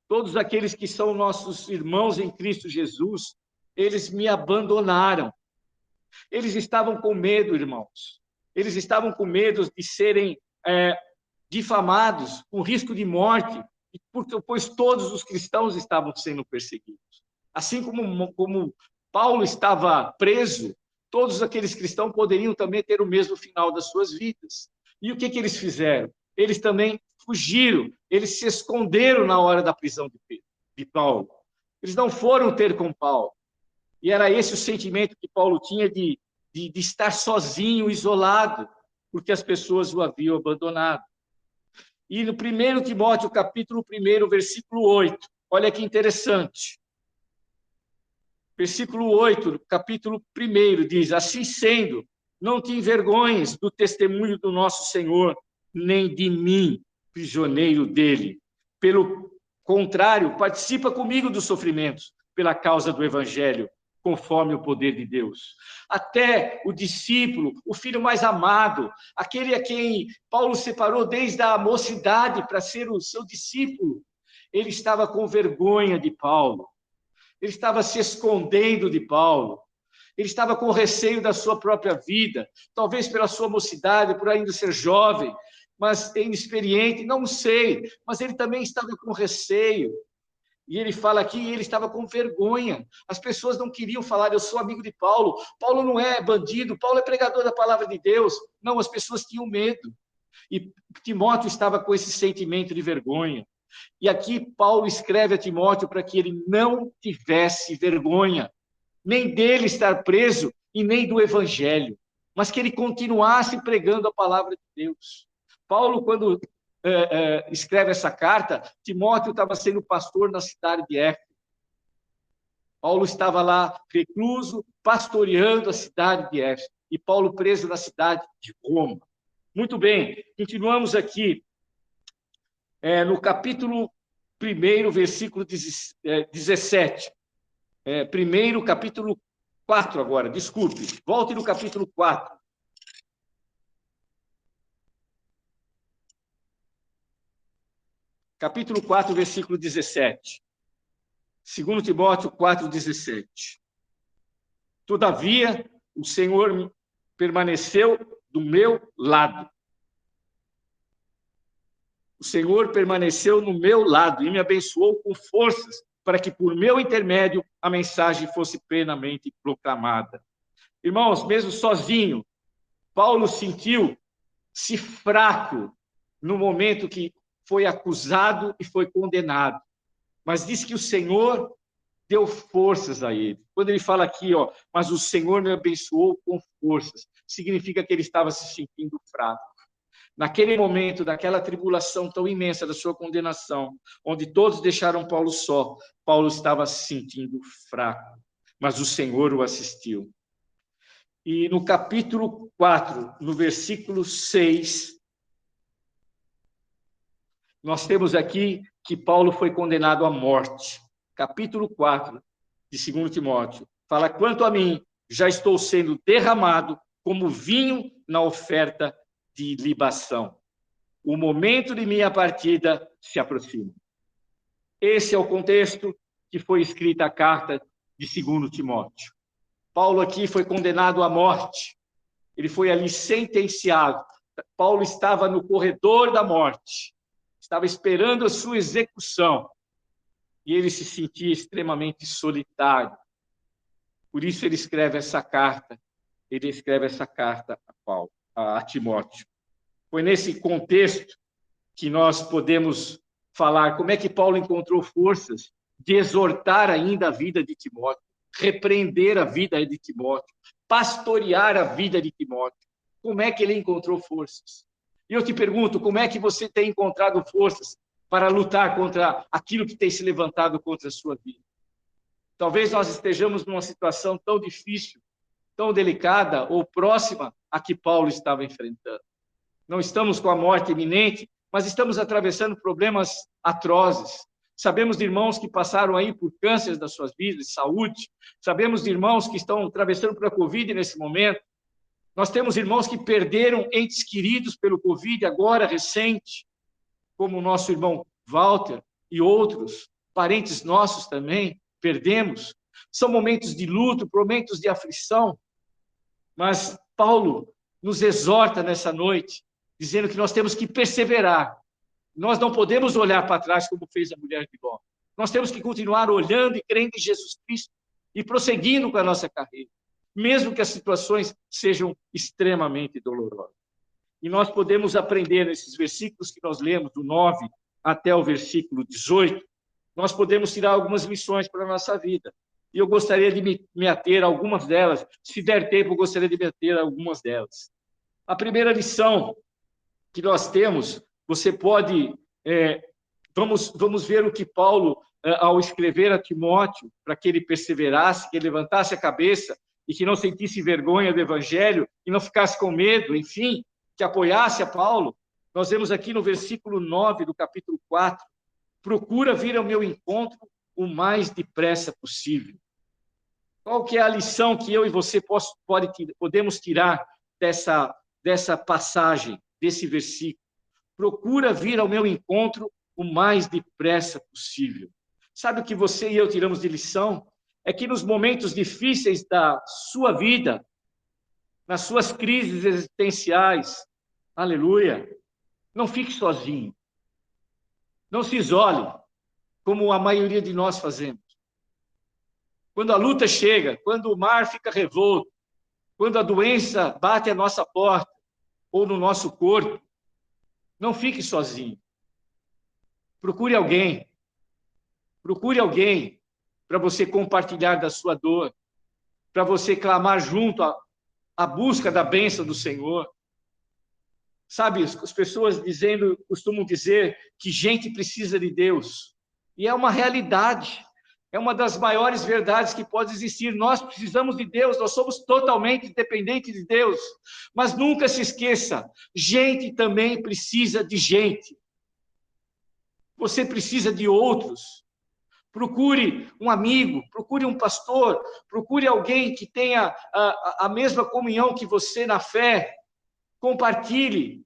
todos aqueles que são nossos irmãos em Cristo Jesus, eles me abandonaram. Eles estavam com medo, irmãos. Eles estavam com medo de serem difamados, com risco de morte, pois todos os cristãos estavam sendo perseguidos. Assim como Paulo estava preso, todos aqueles cristãos poderiam também ter o mesmo final das suas vidas. E o que eles fizeram? Eles também fugiram, eles se esconderam na hora da prisão de Paulo. Eles não foram ter com Paulo. E era esse o sentimento que Paulo tinha de estar sozinho, isolado, porque as pessoas o haviam abandonado. E no 1 Timóteo, capítulo 1, versículo 8, olha que interessante. Versículo 8, capítulo 1, diz: assim sendo, não te envergonhes do testemunho do nosso Senhor, nem de mim, prisioneiro dele. Pelo contrário, participa comigo dos sofrimentos pela causa do Evangelho, conforme o poder de Deus. Até o discípulo, o filho mais amado, aquele a quem Paulo separou desde a mocidade para ser o seu discípulo, ele estava com vergonha de Paulo, ele estava se escondendo de Paulo, ele estava com receio da sua própria vida, talvez pela sua mocidade, por ainda ser jovem, mas inexperiente, não sei, mas ele também estava com receio. E ele fala aqui, ele estava com vergonha. As pessoas não queriam falar, eu sou amigo de Paulo. Paulo não é bandido, Paulo é pregador da palavra de Deus. Não, as pessoas tinham medo. E Timóteo estava com esse sentimento de vergonha. E aqui Paulo escreve a Timóteo para que ele não tivesse vergonha, nem dele estar preso e nem do evangelho. mas que ele continuasse pregando a palavra de Deus. Paulo, quando escreve essa carta, Timóteo estava sendo pastor na cidade de Éfeso. Paulo estava lá recluso, pastoreando a cidade de Éfeso, e Paulo preso na cidade de Roma. Muito bem, continuamos aqui no capítulo 1, versículo 17. Primeiro, capítulo 4 agora, desculpe. Volte no capítulo 4. Capítulo 4, versículo 17. 2 Timóteo 4, 17. Todavia, o Senhor permaneceu do meu lado. O Senhor permaneceu no meu lado e me abençoou com forças para que, por meu intermédio, a mensagem fosse plenamente proclamada. Irmãos, mesmo sozinho, Paulo sentiu-se fraco no momento que foi acusado e foi condenado. Mas diz que o Senhor deu forças a ele. Quando ele fala aqui, mas o Senhor me abençoou com forças, significa que ele estava se sentindo fraco. Naquele momento, daquela tribulação tão imensa da sua condenação, onde todos deixaram Paulo só, Paulo estava se sentindo fraco, mas o Senhor o assistiu. E no capítulo 4, no versículo 6, nós temos aqui que Paulo foi condenado à morte. Capítulo 4 de 2 Timóteo fala: quanto a mim, já estou sendo derramado como vinho na oferta de libação. O momento de minha partida se aproxima. Esse é o contexto que foi escrita a carta de 2 Timóteo. Paulo aqui foi condenado à morte. Ele foi ali sentenciado. Paulo estava no corredor da morte. Estava esperando a sua execução. E ele se sentia extremamente solitário. Por isso ele escreve essa carta. Ele escreve essa carta a Timóteo. Foi nesse contexto que nós podemos falar como é que Paulo encontrou forças de exortar ainda a vida de Timóteo, repreender a vida de Timóteo, pastorear a vida de Timóteo. Como é que ele encontrou forças? E eu te pergunto, como é que você tem encontrado forças para lutar contra aquilo que tem se levantado contra a sua vida? Talvez nós estejamos numa situação tão difícil, tão delicada ou próxima a que Paulo estava enfrentando. Não estamos com a morte iminente, mas estamos atravessando problemas atrozes. Sabemos de irmãos que passaram aí por cânceres das suas vidas, saúde. Sabemos de irmãos que estão atravessando pela Covid nesse momento. Nós temos irmãos que perderam entes queridos pelo Covid agora, recente, como o nosso irmão Walter e outros, parentes nossos também, perdemos. São momentos de luto, momentos de aflição. Mas Paulo nos exorta nessa noite, dizendo que nós temos que perseverar. Nós não podemos olhar para trás como fez a mulher de Ló. Nós temos que continuar olhando e crendo em Jesus Cristo e prosseguindo com a nossa carreira, mesmo que as situações sejam extremamente dolorosas. E nós podemos aprender nesses versículos que nós lemos, do 9 até o versículo 18, nós podemos tirar algumas lições para a nossa vida. E eu gostaria de me ater a algumas delas. Se der tempo, eu gostaria de me ater a algumas delas. A primeira lição que nós temos, você pode... vamos ver o que Paulo, ao escrever a Timóteo, para que ele perseverasse, que ele levantasse a cabeça e que não sentisse vergonha do Evangelho, e não ficasse com medo, enfim, que apoiasse a Paulo. Nós vemos aqui no versículo 9 do capítulo 4, procura vir ao meu encontro o mais depressa possível. Qual que é a lição que eu e você podemos tirar dessa passagem, desse versículo? Procura vir ao meu encontro o mais depressa possível. Sabe o que você e eu tiramos de lição? É que nos momentos difíceis da sua vida, nas suas crises existenciais, aleluia, não fique sozinho. Não se isole, como a maioria de nós fazemos. Quando a luta chega, quando o mar fica revolto, quando a doença bate à nossa porta ou no nosso corpo, não fique sozinho. Procure alguém para você compartilhar da sua dor, para você clamar junto a busca da bênção do Senhor. Sabe, as pessoas costumam dizer que gente precisa de Deus. E é uma realidade. É uma das maiores verdades que pode existir. Nós precisamos de Deus, nós somos totalmente dependentes de Deus. Mas nunca se esqueça, gente também precisa de gente. Você precisa de outros. Procure um amigo, procure um pastor, procure alguém que tenha a mesma comunhão que você na fé. Compartilhe,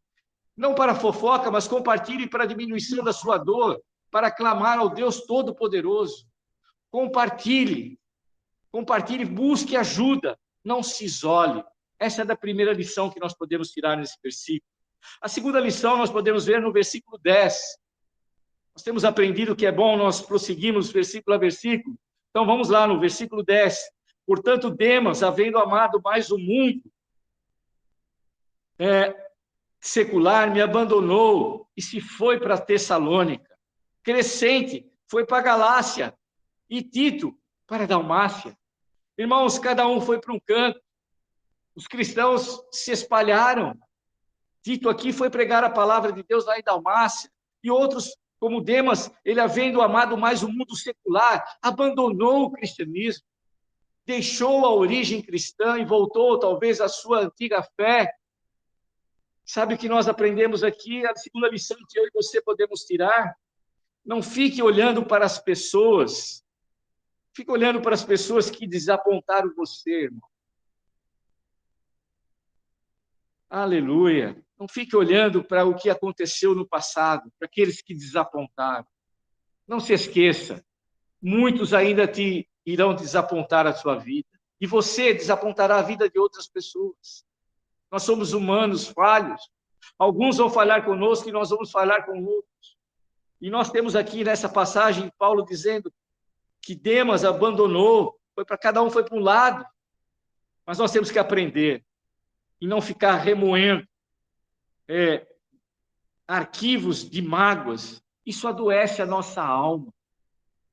não para fofoca, mas compartilhe para a diminuição da sua dor, para clamar ao Deus Todo-Poderoso. Compartilhe, busque ajuda, não se isole. Essa é a primeira lição que nós podemos tirar nesse versículo. A segunda lição nós podemos ver no versículo 10. Nós temos aprendido que é bom nós prosseguirmos versículo a versículo. Então vamos lá no versículo 10. Portanto, Demas, havendo amado mais o mundo secular, me abandonou e se foi para Tessalônica. Crescente foi para Galácia e Tito para Dalmácia. Irmãos, cada um foi para um canto. Os cristãos se espalharam. Tito aqui foi pregar a palavra de Deus lá em Dalmácia. E outros, como Demas, ele havendo amado mais o mundo secular, abandonou o cristianismo, deixou a origem cristã e voltou talvez à sua antiga fé. Sabe o que nós aprendemos aqui? A segunda lição que eu e você podemos tirar? Não fique olhando para as pessoas. Fique olhando para as pessoas que desapontaram você, irmão. Aleluia. Não fique olhando para o que aconteceu no passado, para aqueles que desapontaram. Não se esqueça, muitos ainda irão desapontar a sua vida. E você desapontará a vida de outras pessoas. Nós somos humanos, falhos. Alguns vão falhar conosco e nós vamos falhar com outros. E nós temos aqui nessa passagem Paulo dizendo que Demas abandonou, cada um foi para um lado. Mas nós temos que aprender e não ficar remoendo arquivos de mágoas. Isso adoece a nossa alma.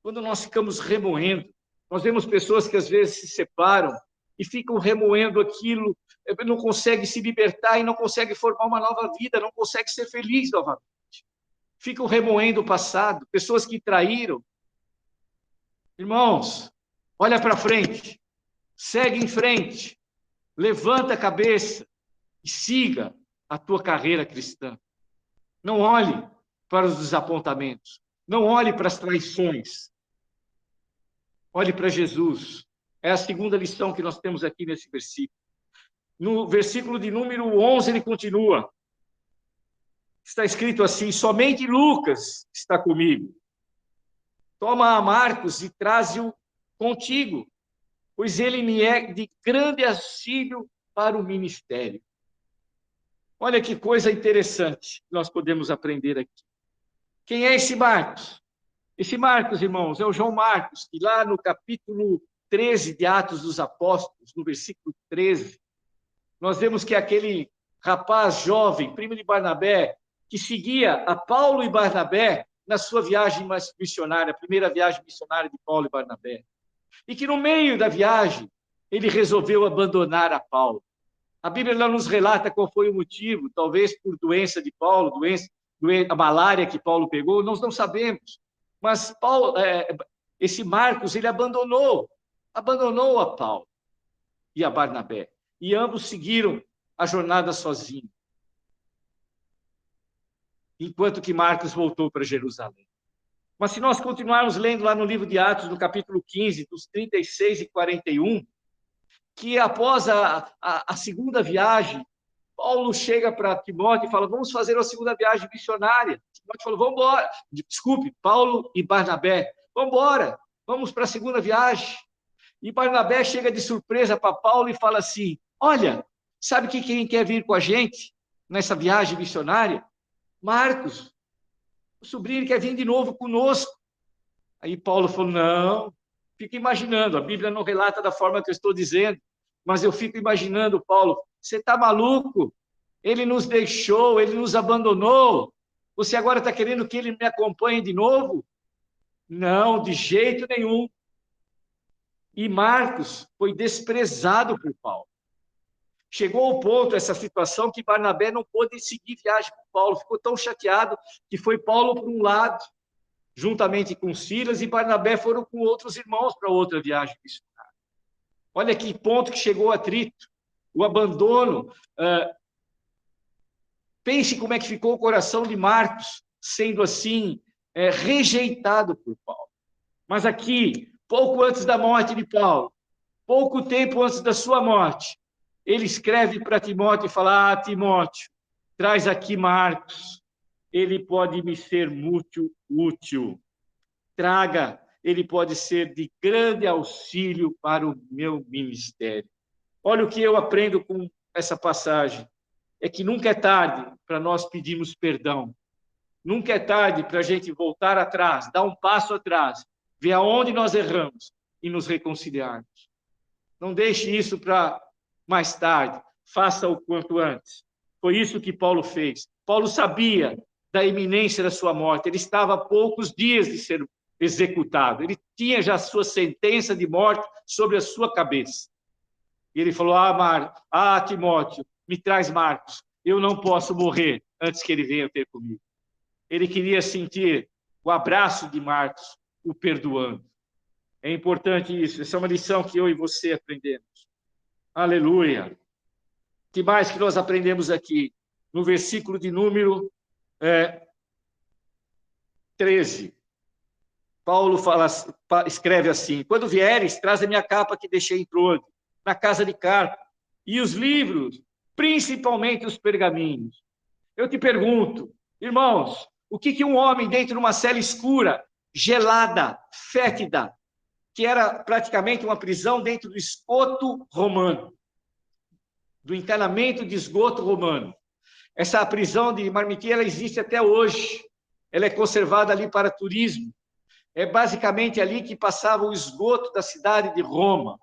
Quando nós ficamos remoendo, nós vemos pessoas que às vezes se separam e ficam remoendo aquilo, não conseguem se libertar e não conseguem formar uma nova vida, não conseguem ser felizes novamente. Ficam remoendo o passado, pessoas que traíram. Irmãos, olha para frente, segue em frente, levanta a cabeça e siga a tua carreira cristã. Não olhe para os desapontamentos, não olhe para as traições. Olhe para Jesus. É a segunda lição que nós temos aqui nesse versículo. No versículo de número 11, ele continua. Está escrito assim: somente Lucas está comigo. Toma a Marcos e traze-o contigo, pois ele me é de grande auxílio para o ministério. Olha que coisa interessante que nós podemos aprender aqui. Quem é esse Marcos? Esse Marcos, irmãos, é o João Marcos, que lá no capítulo 13 de Atos dos Apóstolos, no versículo 13, nós vemos que aquele rapaz jovem, primo de Barnabé, que seguia a Paulo e Barnabé na sua viagem missionária, a primeira viagem missionária de Paulo e Barnabé. E que no meio da viagem, ele resolveu abandonar a Paulo. A Bíblia não nos relata qual foi o motivo, talvez por doença de Paulo, a malária que Paulo pegou, nós não sabemos. Mas Paulo, esse Marcos, ele abandonou a Paulo e a Barnabé. E ambos seguiram a jornada sozinhos. Enquanto que Marcos voltou para Jerusalém. Mas se nós continuarmos lendo lá no livro de Atos, no capítulo 15, dos 36 e 41, que após a segunda viagem, Paulo chega para Timóteo e fala: vamos fazer uma segunda viagem missionária. Timóteo falou: vamos embora. Desculpe, Paulo e Barnabé, vamos embora, vamos para a segunda viagem. E Barnabé chega de surpresa para Paulo e fala assim: olha, sabe quem quer vir com a gente nessa viagem missionária? Marcos, o sobrinho quer vir de novo conosco. Aí Paulo falou: não, fica imaginando, a Bíblia não relata da forma que eu estou dizendo, mas eu fico imaginando, Paulo, você está maluco? Ele nos deixou, ele nos abandonou. Você agora está querendo que ele me acompanhe de novo? Não, de jeito nenhum. E Marcos foi desprezado por Paulo. Chegou ao ponto, essa situação, que Barnabé não pôde seguir viagem com Paulo. Ficou tão chateado que foi Paulo para um lado, juntamente com Silas, e Barnabé foram com outros irmãos para outra viagem missionária. Olha que ponto que chegou o atrito, o abandono. Pense como é que ficou o coração de Marcos, sendo assim, rejeitado por Paulo. Mas aqui, pouco antes da morte de Paulo, pouco tempo antes da sua morte, ele escreve para Timóteo e fala: Timóteo, traz aqui Marcos, ele pode me ser muito útil. Traga, ele pode ser de grande auxílio para o meu ministério. Olha o que eu aprendo com essa passagem, é que nunca é tarde para nós pedirmos perdão. Nunca é tarde para a gente voltar atrás, dar um passo atrás, ver aonde nós erramos e nos reconciliarmos. Não deixe isso para mais tarde, faça o quanto antes. Foi isso que Paulo fez. Paulo sabia da iminência da sua morte, ele estava a poucos dias de ser executado, ele tinha já a sua sentença de morte sobre a sua cabeça. E ele falou: Timóteo, me traz Marcos, eu não posso morrer antes que ele venha ter comigo. Ele queria sentir o abraço de Marcos, o perdoando. É importante isso, essa é uma lição que eu e você aprendemos. Aleluia! O que mais que nós aprendemos aqui? No versículo de número 13. Paulo escreve assim: quando vieres, traz a minha capa que deixei em Troade, na casa de Carpo, e os livros, principalmente os pergaminhos. Eu te pergunto, irmãos, o que um homem dentro de uma cela escura, gelada, fétida, que era praticamente uma prisão dentro do esgoto romano, do encanamento de esgoto romano. Essa prisão de Marmiquinha, ela existe até hoje. Ela é conservada ali para turismo. É basicamente ali que passava o esgoto da cidade de Roma.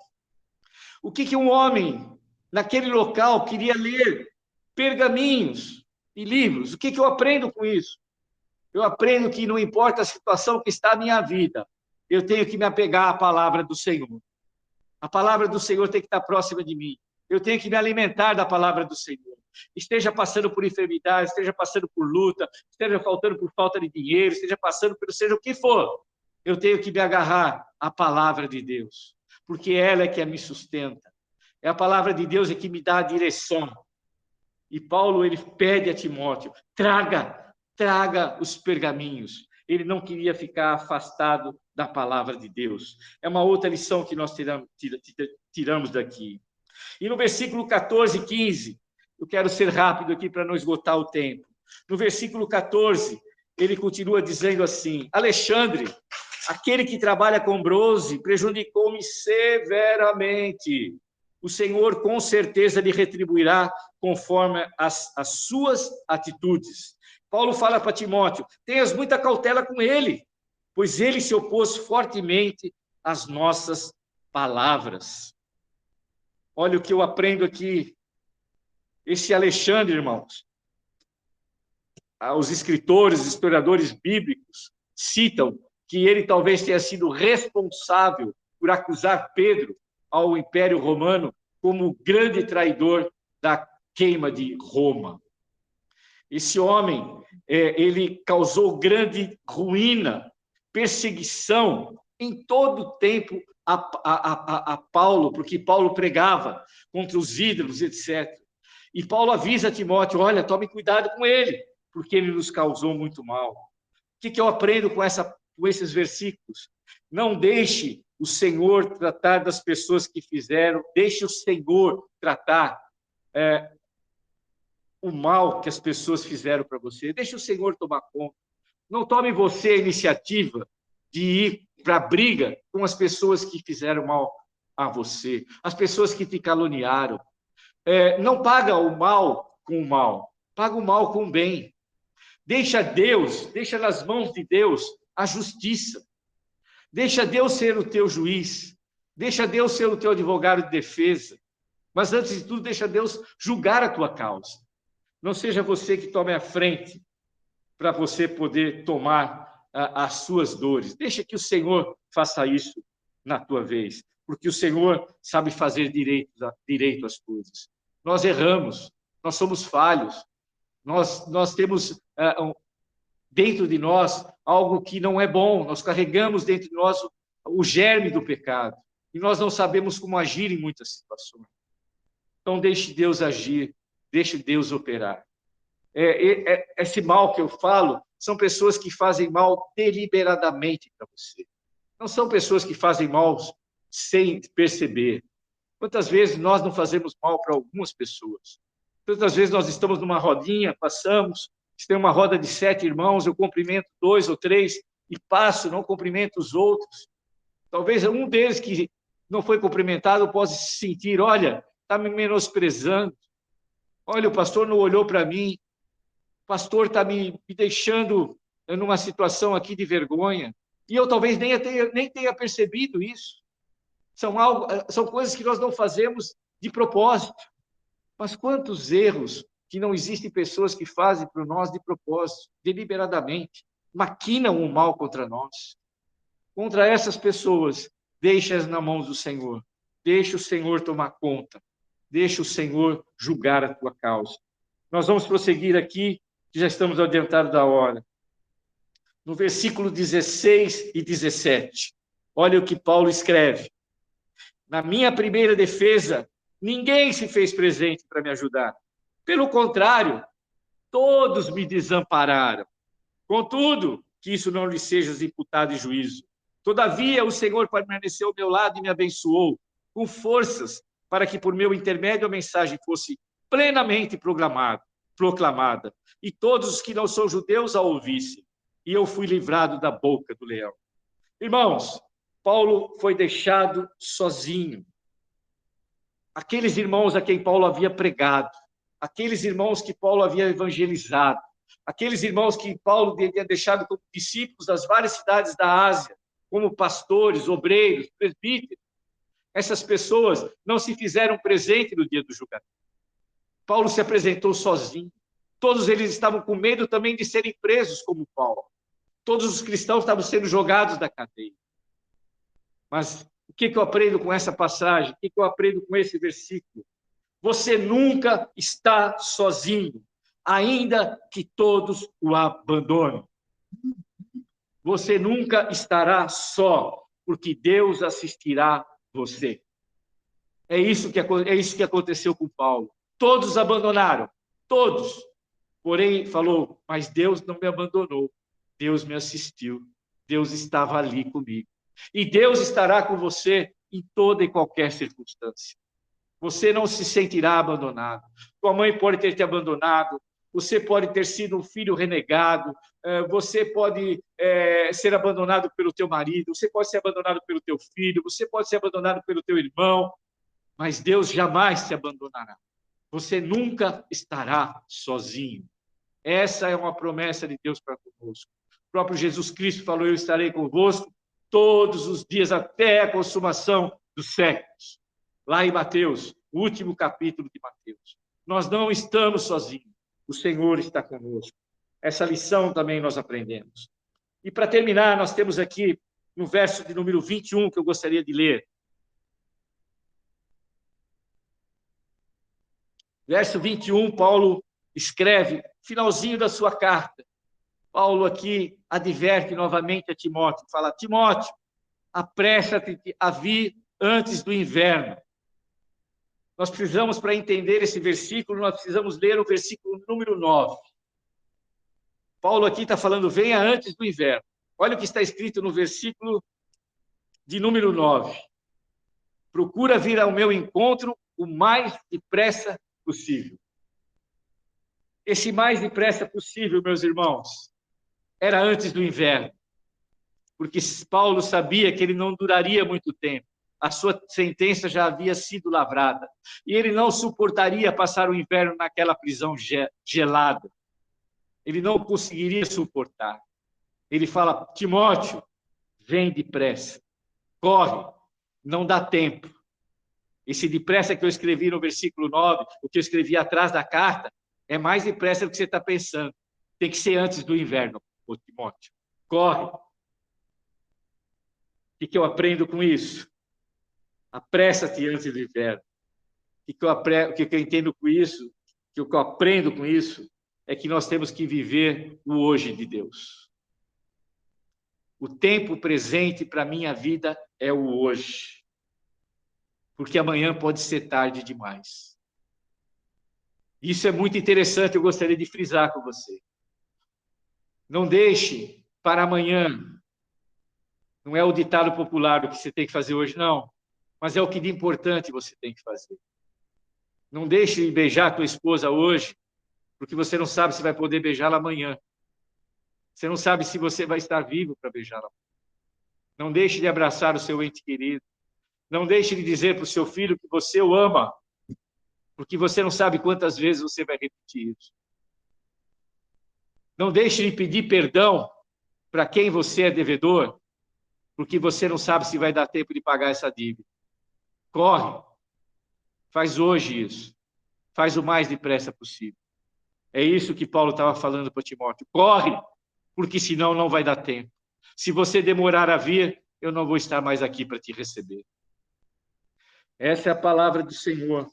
O que um homem naquele local queria ler? Pergaminhos e livros. O que eu aprendo com isso? Eu aprendo que não importa a situação que está a minha vida, eu tenho que me apegar à palavra do Senhor. A palavra do Senhor tem que estar próxima de mim. Eu tenho que me alimentar da palavra do Senhor. Esteja passando por enfermidade, esteja passando por luta, esteja faltando por falta de dinheiro, esteja passando por seja o que for, eu tenho que me agarrar à palavra de Deus, porque ela é que me sustenta. É a palavra de Deus é que me dá a direção. E Paulo, ele pede a Timóteo: traga os pergaminhos. Ele não queria ficar afastado da palavra de Deus. É uma outra lição que nós tiramos daqui. E no versículo 14 e 15, eu quero ser rápido aqui para não esgotar o tempo. No versículo 14, ele continua dizendo assim: Alexandre, aquele que trabalha com bronze, prejudicou-me severamente. O Senhor com certeza lhe retribuirá conforme as suas atitudes. Paulo fala para Timóteo: tenhas muita cautela com ele, pois ele se opôs fortemente às nossas palavras. Olha o que eu aprendo aqui. Esse Alexandre, irmãos, os escritores, os historiadores bíblicos citam que ele talvez tenha sido responsável por acusar Pedro ao Império Romano como grande traidor da queima de Roma. Esse homem, ele causou grande ruína, perseguição em todo o tempo a Paulo, porque Paulo pregava contra os ídolos, etc. E Paulo avisa a Timóteo: olha, tome cuidado com ele, porque ele nos causou muito mal. O que eu aprendo com esses versículos? Não deixe o Senhor tratar das pessoas que fizeram, deixe o Senhor tratar o mal que as pessoas fizeram para você. Deixe o Senhor tomar conta. Não tome você a iniciativa de ir para a briga com as pessoas que fizeram mal a você, as pessoas que te caluniaram. Não paga o mal com o mal, paga o mal com o bem. Deixa nas mãos de Deus a justiça. Deixa Deus ser o teu juiz. Deixa Deus ser o teu advogado de defesa. Mas, antes de tudo, deixa Deus julgar a tua causa. Não seja você que tome a frente para você poder tomar as suas dores. Deixa que o Senhor faça isso na tua vez, porque o Senhor sabe fazer direito às coisas. nós erramos, nós somos falhos, nós temos dentro de nós algo que não é bom, nós carregamos dentro de nós o germe do pecado, e nós não sabemos como agir em muitas situações. Então, deixe Deus agir, deixe Deus operar. Esse mal que eu falo são pessoas que fazem mal deliberadamente para você. Não são pessoas que fazem mal sem perceber. Quantas vezes nós não fazemos mal para algumas pessoas? Quantas vezes nós estamos numa rodinha, passamos, se tem uma roda de 7 irmãos, eu cumprimento 2 ou 3 e passo, não cumprimento os outros. Talvez um deles que não foi cumprimentado possa se sentir, olha, está me menosprezando. Olha, o pastor não olhou para mim. O pastor está me deixando numa situação aqui de vergonha. E eu talvez nem tenha percebido isso. São coisas que nós não fazemos de propósito. Mas quantos erros que não existem pessoas que fazem para nós de propósito, deliberadamente, maquinam o mal contra nós. Contra essas pessoas, deixa-as na mão do Senhor. Deixa o Senhor tomar conta. Deixa o Senhor julgar a tua causa. Nós vamos prosseguir aqui, que já estamos adiantados da hora. No versículo 16 e 17, olha o que Paulo escreve. Na minha primeira defesa, ninguém se fez presente para me ajudar. Pelo contrário, todos me desampararam. Contudo, que isso não lhe seja imputado em juízo. Todavia, o Senhor permaneceu ao meu lado e me abençoou com forças para que, por meu intermédio, a mensagem fosse plenamente proclamada, e todos os que não são judeus a ouvissem. E eu fui livrado da boca do leão. Irmãos, Paulo foi deixado sozinho. Aqueles irmãos a quem Paulo havia pregado, aqueles irmãos que Paulo havia evangelizado, aqueles irmãos que Paulo havia deixado como discípulos das várias cidades da Ásia, como pastores, obreiros, presbíteros, essas pessoas não se fizeram presente no dia do julgamento. Paulo se apresentou sozinho. Todos eles estavam com medo também de serem presos como Paulo. Todos os cristãos estavam sendo jogados da cadeia. Mas o que eu aprendo com essa passagem? O que eu aprendo com esse versículo? Você nunca está sozinho, ainda que todos o abandonem. Você nunca estará só, porque Deus assistirá você. É isso que aconteceu com Paulo. Todos abandonaram, todos. Porém, falou, mas Deus não me abandonou. Deus me assistiu. Deus estava ali comigo. E Deus estará com você em toda e qualquer circunstância. Você não se sentirá abandonado. Tua mãe pode ter te abandonado. Você pode ter sido um filho renegado. Você pode ser abandonado pelo teu marido. Você pode ser abandonado pelo teu filho. Você pode ser abandonado pelo teu irmão. Mas Deus jamais te abandonará. Você nunca estará sozinho. Essa é uma promessa de Deus para conosco. O próprio Jesus Cristo falou, eu estarei convosco todos os dias até a consumação dos séculos. Lá em Mateus, o último capítulo de Mateus. Nós não estamos sozinhos. O Senhor está conosco. Essa lição também nós aprendemos. E para terminar, nós temos aqui no verso de número 21 que eu gostaria de ler. Verso 21, Paulo escreve, finalzinho da sua carta. Paulo aqui adverte novamente a Timóteo, fala, Timóteo, apressa-te a vir antes do inverno. Nós precisamos, para entender esse versículo, nós precisamos ler o versículo número 9. Paulo aqui está falando, venha antes do inverno. Olha o que está escrito no versículo de número 9. Procura vir ao meu encontro o mais depressa possível. Esse mais depressa possível, meus irmãos, era antes do inverno. Porque Paulo sabia que ele não duraria muito tempo. A sua sentença já havia sido lavrada. E ele não suportaria passar o inverno naquela prisão gelada. Ele não conseguiria suportar. Ele fala, Timóteo, vem depressa. Corre, não dá tempo. Esse depressa que eu escrevi no versículo 9, o que eu escrevi atrás da carta, é mais depressa do que você está pensando. Tem que ser antes do inverno, Timóteo. Corre. O que eu aprendo com isso? Apressa-te antes do inverno. que eu entendo com isso, que eu aprendo com isso, é que nós temos que viver o hoje de Deus. O tempo presente para a minha vida é o hoje. Porque amanhã pode ser tarde demais. Isso é muito interessante, eu gostaria de frisar com você. Não deixe para amanhã. Não é o ditado popular o que você tem que fazer hoje, não. Mas é o que de importante você tem que fazer. Não deixe de beijar a tua esposa hoje, porque você não sabe se vai poder beijá-la amanhã. Você não sabe se você vai estar vivo para beijá-la. Não deixe de abraçar o seu ente querido. Não deixe de dizer para o seu filho que você o ama, porque você não sabe quantas vezes você vai repetir isso. Não deixe de pedir perdão para quem você é devedor, porque você não sabe se vai dar tempo de pagar essa dívida. Corre. Faz hoje isso. Faz o mais depressa possível. É isso que Paulo estava falando para Timóteo. Corre, porque senão não vai dar tempo. Se você demorar a vir, eu não vou estar mais aqui para te receber. Essa é a palavra do Senhor.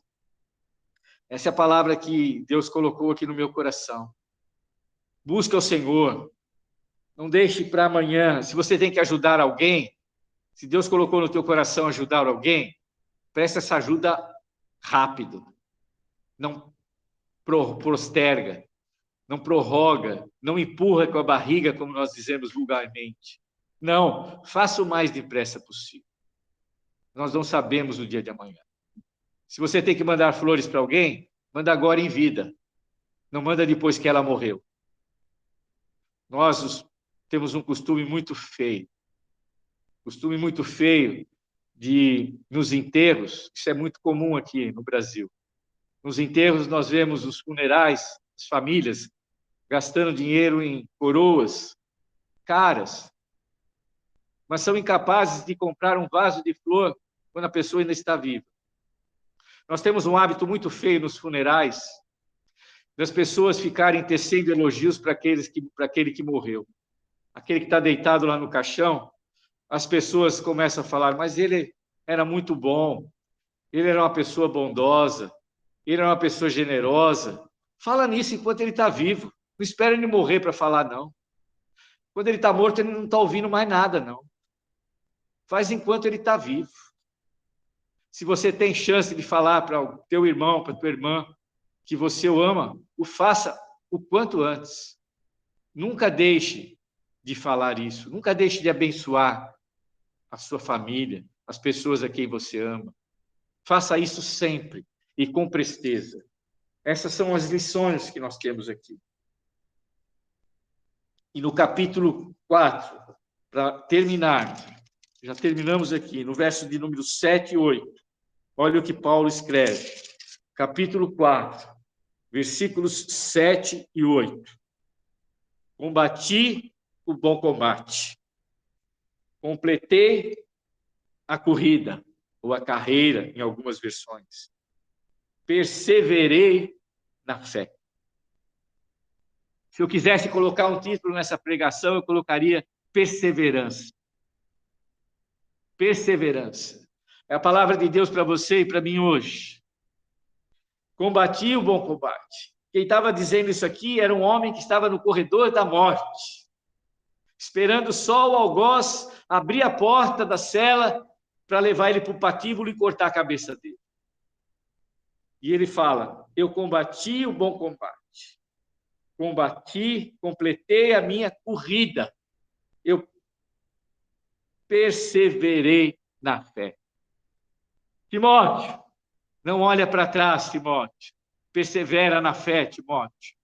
Essa é a palavra que Deus colocou aqui no meu coração. Busca o Senhor. Não deixe para amanhã. Se você tem que ajudar alguém, se Deus colocou no teu coração ajudar alguém, presta essa ajuda rápido. Não posterga, não prorroga, não empurra com a barriga, como nós dizemos vulgarmente. Não, faça o mais depressa possível. Nós não sabemos o dia de amanhã. Se você tem que mandar flores para alguém, manda agora em vida. Não manda depois que ela morreu. Nós temos um costume muito feio. De, nos enterros, isso é muito comum aqui no Brasil. Nos enterros nós vemos os funerais, as famílias, gastando dinheiro em coroas caras, mas são incapazes de comprar um vaso de flor quando a pessoa ainda está viva. Nós temos um hábito muito feio nos funerais, das pessoas ficarem tecendo elogios para aquele que morreu. Aquele que está deitado lá no caixão, as pessoas começam a falar, mas ele era muito bom, ele era uma pessoa bondosa, ele era uma pessoa generosa. Fala nisso enquanto ele está vivo. Não espera ele morrer para falar, não. Quando ele está morto, ele não está ouvindo mais nada, não. Faz enquanto ele está vivo. Se você tem chance de falar para o teu irmão, para a tua irmã, que você o ama, o faça o quanto antes. Nunca deixe de falar isso. Nunca deixe de abençoar a sua família, as pessoas a quem você ama. Faça isso sempre e com presteza. Essas são as lições que nós temos aqui. E no capítulo 4, para terminar, já terminamos aqui, no verso de número 7 e 8, olha o que Paulo escreve. Capítulo 4, versículos 7 e 8. Combati o bom combate. Completei a corrida, ou a carreira, em algumas versões. Perseverei na fé. Se eu quisesse colocar um título nessa pregação, eu colocaria perseverança. Perseverança. É a palavra de Deus para você e para mim hoje. Combati o bom combate. Quem estava dizendo isso aqui era um homem que estava no corredor da morte, esperando só o algoz abrir a porta da cela para levar ele para o patíbulo e cortar a cabeça dele. E ele fala, eu combati o bom combate. Combati, completei a minha corrida. Eu perseverei na fé. Timóteo, não olha para trás, Timóteo. Persevera na fé, Timóteo.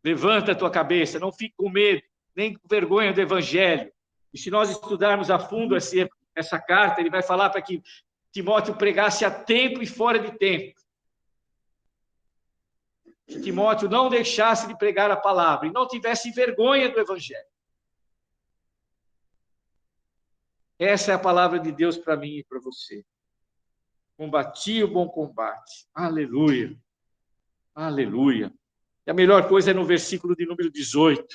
Levanta a tua cabeça, não fique com medo, nem com vergonha do evangelho. E se nós estudarmos a fundo essa carta, ele vai falar para que Timóteo pregasse a tempo e fora de tempo. Que Timóteo não deixasse de pregar a palavra e não tivesse vergonha do evangelho. Essa é a palavra de Deus para mim e para você. Combati o bom combate. Aleluia. Aleluia. E a melhor coisa é no versículo de número 18,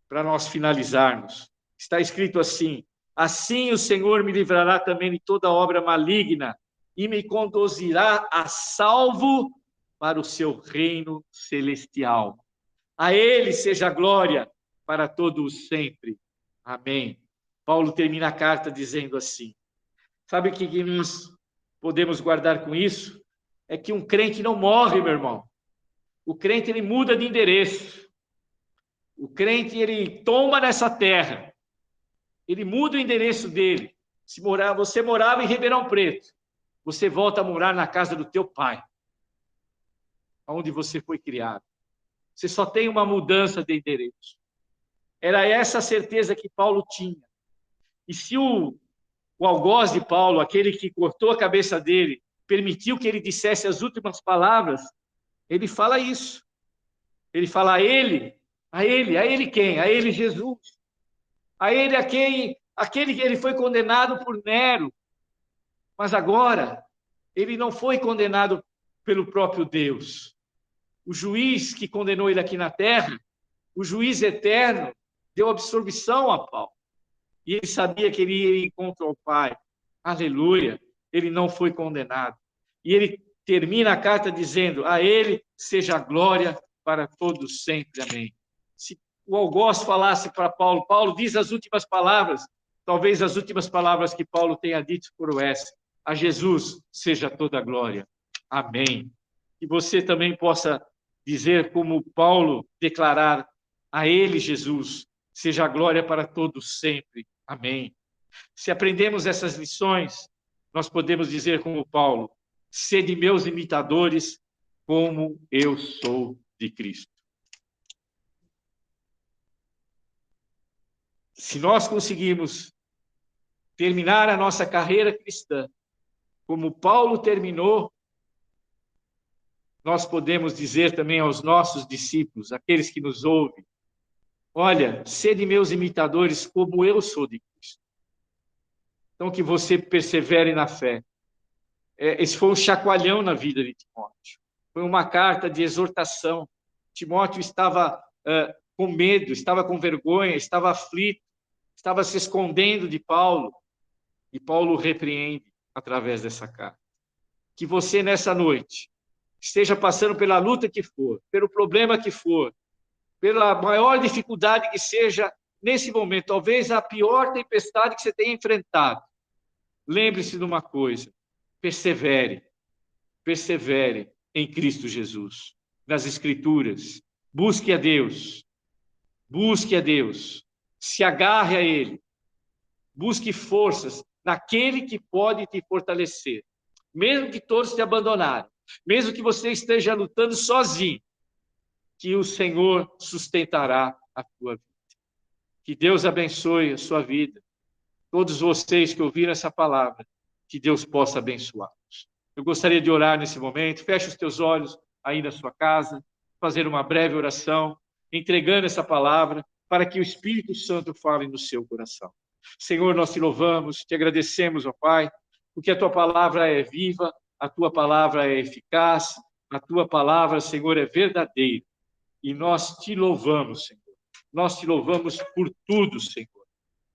para nós finalizarmos. Está escrito assim, assim o Senhor me livrará também de toda obra maligna e me conduzirá a salvo para o seu reino celestial. A ele seja a glória para todos sempre. Amém. Paulo termina a carta dizendo assim. Sabe o que nós podemos guardar com isso? É que um crente não morre, meu irmão. O crente, ele muda de endereço. O crente, ele tomba nessa terra. Ele muda o endereço dele. Você morava em Ribeirão Preto, você volta a morar na casa do teu pai, onde você foi criado. Você só tem uma mudança de endereço. Era essa a certeza que Paulo tinha. E se o algoz de Paulo, aquele que cortou a cabeça dele, permitiu que ele dissesse as últimas palavras, ele fala isso. Ele fala a ele quem? A ele Jesus. A ele aquele que ele foi condenado por Nero. Mas agora, ele não foi condenado pelo próprio Deus. O juiz que condenou ele aqui na terra, o juiz eterno, deu absolvição a Paulo. E ele sabia que ele ia encontrar o Pai. Aleluia! Ele não foi condenado. E ele termina a carta dizendo, a ele seja a glória para todos sempre. Amém. Se o algoz falasse para Paulo, Paulo diz as últimas palavras, talvez as últimas palavras que Paulo tenha dito foram essas. A Jesus seja toda a glória. Amém. Que você também possa dizer como Paulo declarar, a ele, Jesus, seja a glória para todos sempre. Amém. Se aprendemos essas lições, nós podemos dizer como Paulo, sede meus imitadores, como eu sou de Cristo. Se nós conseguirmos terminar a nossa carreira cristã, como Paulo terminou, nós podemos dizer também aos nossos discípulos, aqueles que nos ouvem, olha, sede meus imitadores como eu sou de Cristo. Então, que você persevere na fé. Esse foi um chacoalhão na vida de Timóteo. Foi uma carta de exortação. Timóteo estava com medo, estava com vergonha, estava aflito, estava se escondendo de Paulo. E Paulo repreende através dessa carta. Que você, nessa noite, esteja passando pela luta que for, pelo problema que for, pela maior dificuldade que seja nesse momento, talvez a pior tempestade que você tenha enfrentado. Lembre-se de uma coisa, persevere em Cristo Jesus, nas Escrituras, busque a Deus, se agarre a Ele, busque forças naquele que pode te fortalecer, mesmo que todos te abandonarem, mesmo que você esteja lutando sozinho, que o Senhor sustentará a tua vida. Que Deus abençoe a sua vida. Todos vocês que ouviram essa palavra, que Deus possa abençoá-los. Eu gostaria de orar nesse momento. Feche os teus olhos aí na sua casa, fazer uma breve oração, entregando essa palavra para que o Espírito Santo fale no seu coração. Senhor, nós te louvamos, te agradecemos, ó Pai, porque a tua palavra é viva, a tua palavra é eficaz, a tua palavra, Senhor, é verdadeira. E nós te louvamos, Senhor. Nós te louvamos por tudo, Senhor.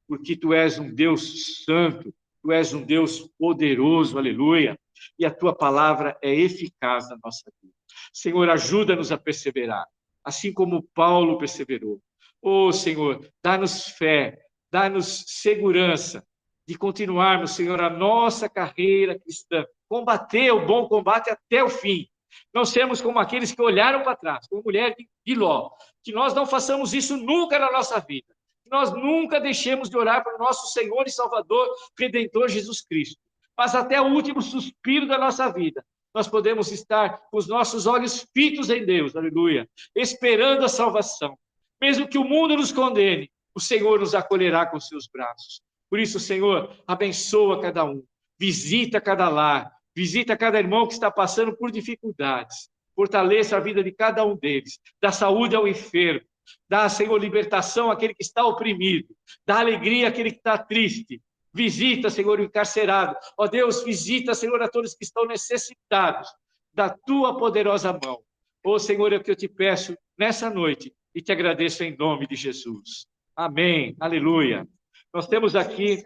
Porque tu és um Deus santo, tu és um Deus poderoso, aleluia. E a tua palavra é eficaz na nossa vida. Senhor, ajuda-nos a perseverar, assim como Paulo perseverou. Oh, Senhor, dá-nos fé, dá-nos segurança de continuarmos, Senhor, a nossa carreira cristã, combater o bom combate até o fim. Não sermos como aqueles que olharam para trás, como a mulher de Ló, que nós não façamos isso nunca na nossa vida, que nós nunca deixemos de orar para o nosso Senhor e Salvador, Redentor Jesus Cristo, mas até o último suspiro da nossa vida, nós podemos estar com os nossos olhos fitos em Deus, aleluia, esperando a salvação. Mesmo que o mundo nos condene, o Senhor nos acolherá com seus braços. Por isso, Senhor, abençoa cada um, visita cada lar, visita cada irmão que está passando por dificuldades. Fortaleça a vida de cada um deles. Dá saúde ao enfermo. Dá, Senhor, libertação àquele que está oprimido. Dá alegria àquele que está triste. Visita, Senhor, o encarcerado. Ó Deus, visita, Senhor, a todos que estão necessitados da tua poderosa mão. Ó Senhor, é o que eu te peço nessa noite e te agradeço em nome de Jesus. Amém. Aleluia. Nós temos aqui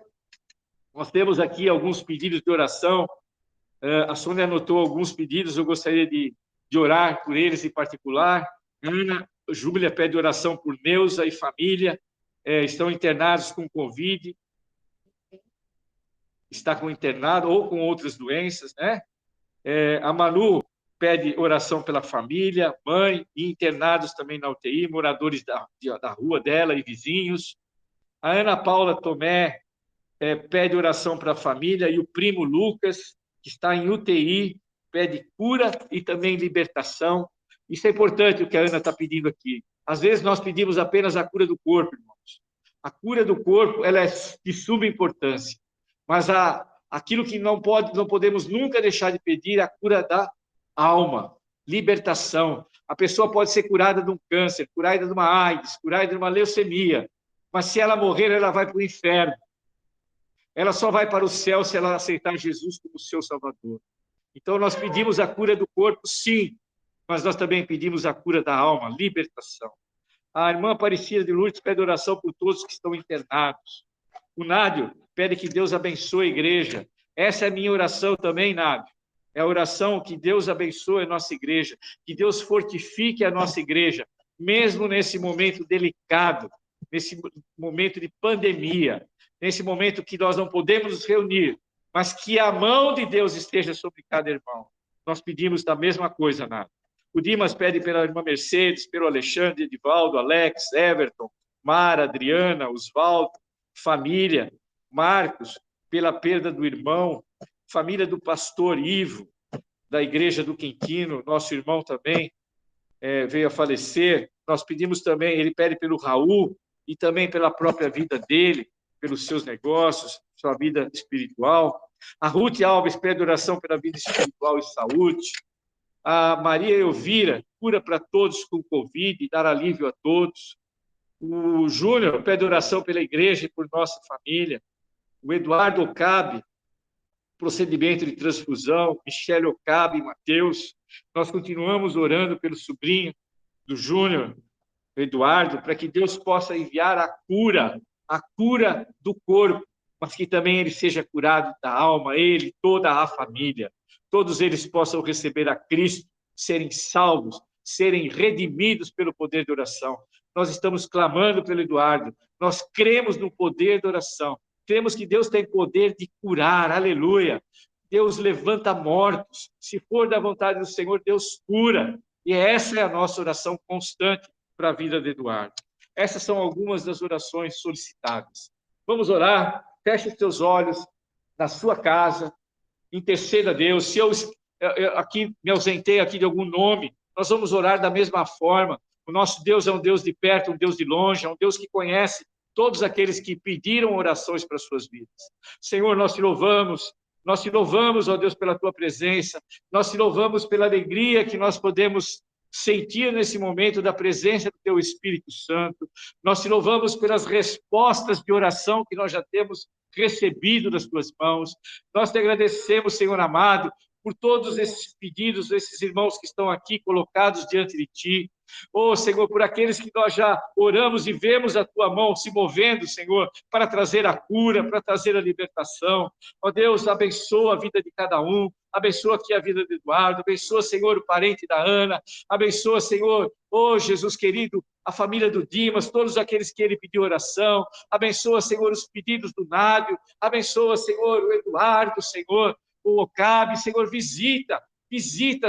alguns pedidos de oração. A Sônia anotou alguns pedidos, eu gostaria de orar por eles em particular. Ana Júlia pede oração por Neuza e família, estão internados com Covid, está com internado ou com outras doenças, né? A Manu pede oração pela família, mãe, e internados também na UTI, moradores da rua dela e vizinhos. A Ana Paula Tomé pede oração para a família, e o primo Lucas, que está em UTI, pede cura e também libertação. Isso é importante o que a Ana está pedindo aqui. Às vezes nós pedimos apenas a cura do corpo, irmãos. A cura do corpo, ela é de suma importância. Mas aquilo que não podemos nunca deixar de pedir é a cura da alma, libertação. A pessoa pode ser curada de um câncer, curada de uma AIDS, curada de uma leucemia, mas se ela morrer, ela vai para o inferno. Ela só vai para o céu se ela aceitar Jesus como seu Salvador. Então, nós pedimos a cura do corpo, sim, mas nós também pedimos a cura da alma, libertação. A irmã Aparecida de Lourdes pede oração por todos que estão internados. O Nádio pede que Deus abençoe a igreja. Essa é a minha oração também, Nádio. É a oração que Deus abençoe a nossa igreja, que Deus fortifique a nossa igreja, mesmo nesse momento delicado, nesse momento de pandemia, nesse momento que nós não podemos nos reunir, mas que a mão de Deus esteja sobre cada irmão. Nós pedimos da mesma coisa, Nádio. O Dimas pede pela irmã Mercedes, pelo Alexandre, Edivaldo, Alex, Everton, Mara, Adriana, Osvaldo, família, Marcos, pela perda do irmão, família do pastor Ivo, da igreja do Quintino, nosso irmão também veio a falecer. Nós pedimos também, ele pede pelo Raul e também pela própria vida dele, pelos seus negócios, sua vida espiritual. A Ruth Alves pede oração pela vida espiritual e saúde. A Maria Elvira, cura para todos com Covid, dar alívio a todos. O Júnior pede oração pela igreja e por nossa família. O Eduardo Ocabe, procedimento de transfusão. Michele Ocabe e Mateus. Nós continuamos orando pelo sobrinho do Júnior, Eduardo, para que Deus possa enviar a cura do corpo, mas que também ele seja curado da alma, ele, toda a família. Todos eles possam receber a Cristo, serem salvos, serem redimidos pelo poder da oração. Nós estamos clamando pelo Eduardo, nós cremos no poder da oração, cremos que Deus tem poder de curar, aleluia. Deus levanta mortos, se for da vontade do Senhor, Deus cura. E essa é a nossa oração constante para a vida de Eduardo. Essas são algumas das orações solicitadas. Vamos orar, feche os teus olhos na sua casa, interceda a Deus. Se eu aqui me ausentei aqui de algum nome, nós vamos orar da mesma forma. O nosso Deus é um Deus de perto, um Deus de longe, é um Deus que conhece todos aqueles que pediram orações para as suas vidas. Senhor, nós te louvamos, ó Deus, pela tua presença, nós te louvamos pela alegria que nós podemos sentir nesse momento da presença do teu Espírito Santo. Nós te louvamos pelas respostas de oração que nós já temos recebido das tuas mãos. Nós te agradecemos, Senhor amado, por todos esses pedidos, esses irmãos que estão aqui colocados diante de ti. Oh, Senhor, por aqueles que nós já oramos e vemos a tua mão se movendo, Senhor, para trazer a cura, para trazer a libertação. Oh, Deus, abençoa a vida de cada um, abençoa aqui a vida de Eduardo, abençoa, Senhor, o parente da Ana, abençoa, Senhor, oh, Jesus querido, a família do Dimas, todos aqueles que ele pediu oração, abençoa, Senhor, os pedidos do Nádio, abençoa, Senhor, o Eduardo, Senhor, o Ocabe, Senhor, visita,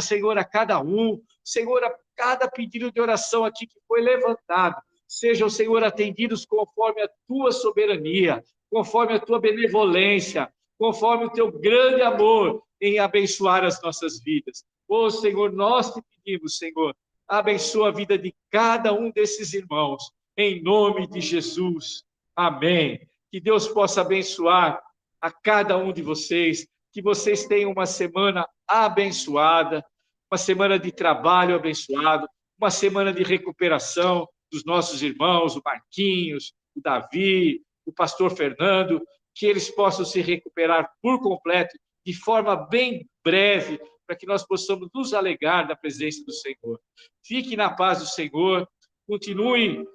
Senhor, a cada um, Senhor, a cada pedido de oração aqui que foi levantado, sejam, Senhor, atendidos conforme a tua soberania, conforme a tua benevolência, conforme o teu grande amor em abençoar as nossas vidas. Oh, Senhor, nós te pedimos, Senhor, abençoa a vida de cada um desses irmãos, em nome de Jesus. Amém. Que Deus possa abençoar a cada um de vocês, que vocês tenham uma semana abençoada, uma semana de trabalho abençoado, uma semana de recuperação dos nossos irmãos, o Marquinhos, o Davi, o pastor Fernando, que eles possam se recuperar por completo, de forma bem breve, para que nós possamos nos alegrar da presença do Senhor. Fique na paz do Senhor, continue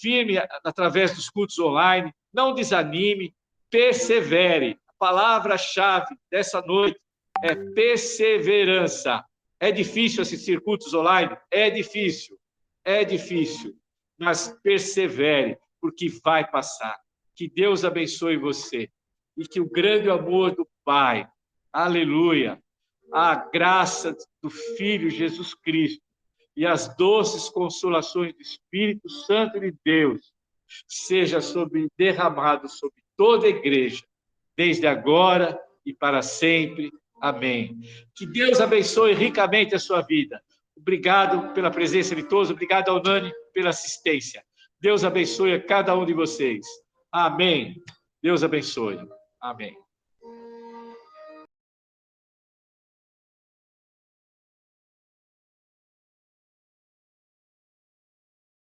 firme através dos cultos online, não desanime, persevere. A palavra-chave dessa noite é perseverança. É difícil assistir cultos online? É difícil, mas persevere, porque vai passar. Que Deus abençoe você e que o grande amor do Pai, aleluia, a graça do Filho Jesus Cristo e as doces consolações do Espírito Santo de Deus seja derramado sobre toda a igreja, desde agora e para sempre. Amém. Que Deus abençoe ricamente a sua vida. Obrigado pela presença de todos, obrigado ao Nani pela assistência. Deus abençoe a cada um de vocês. Amém. Deus abençoe. Amém.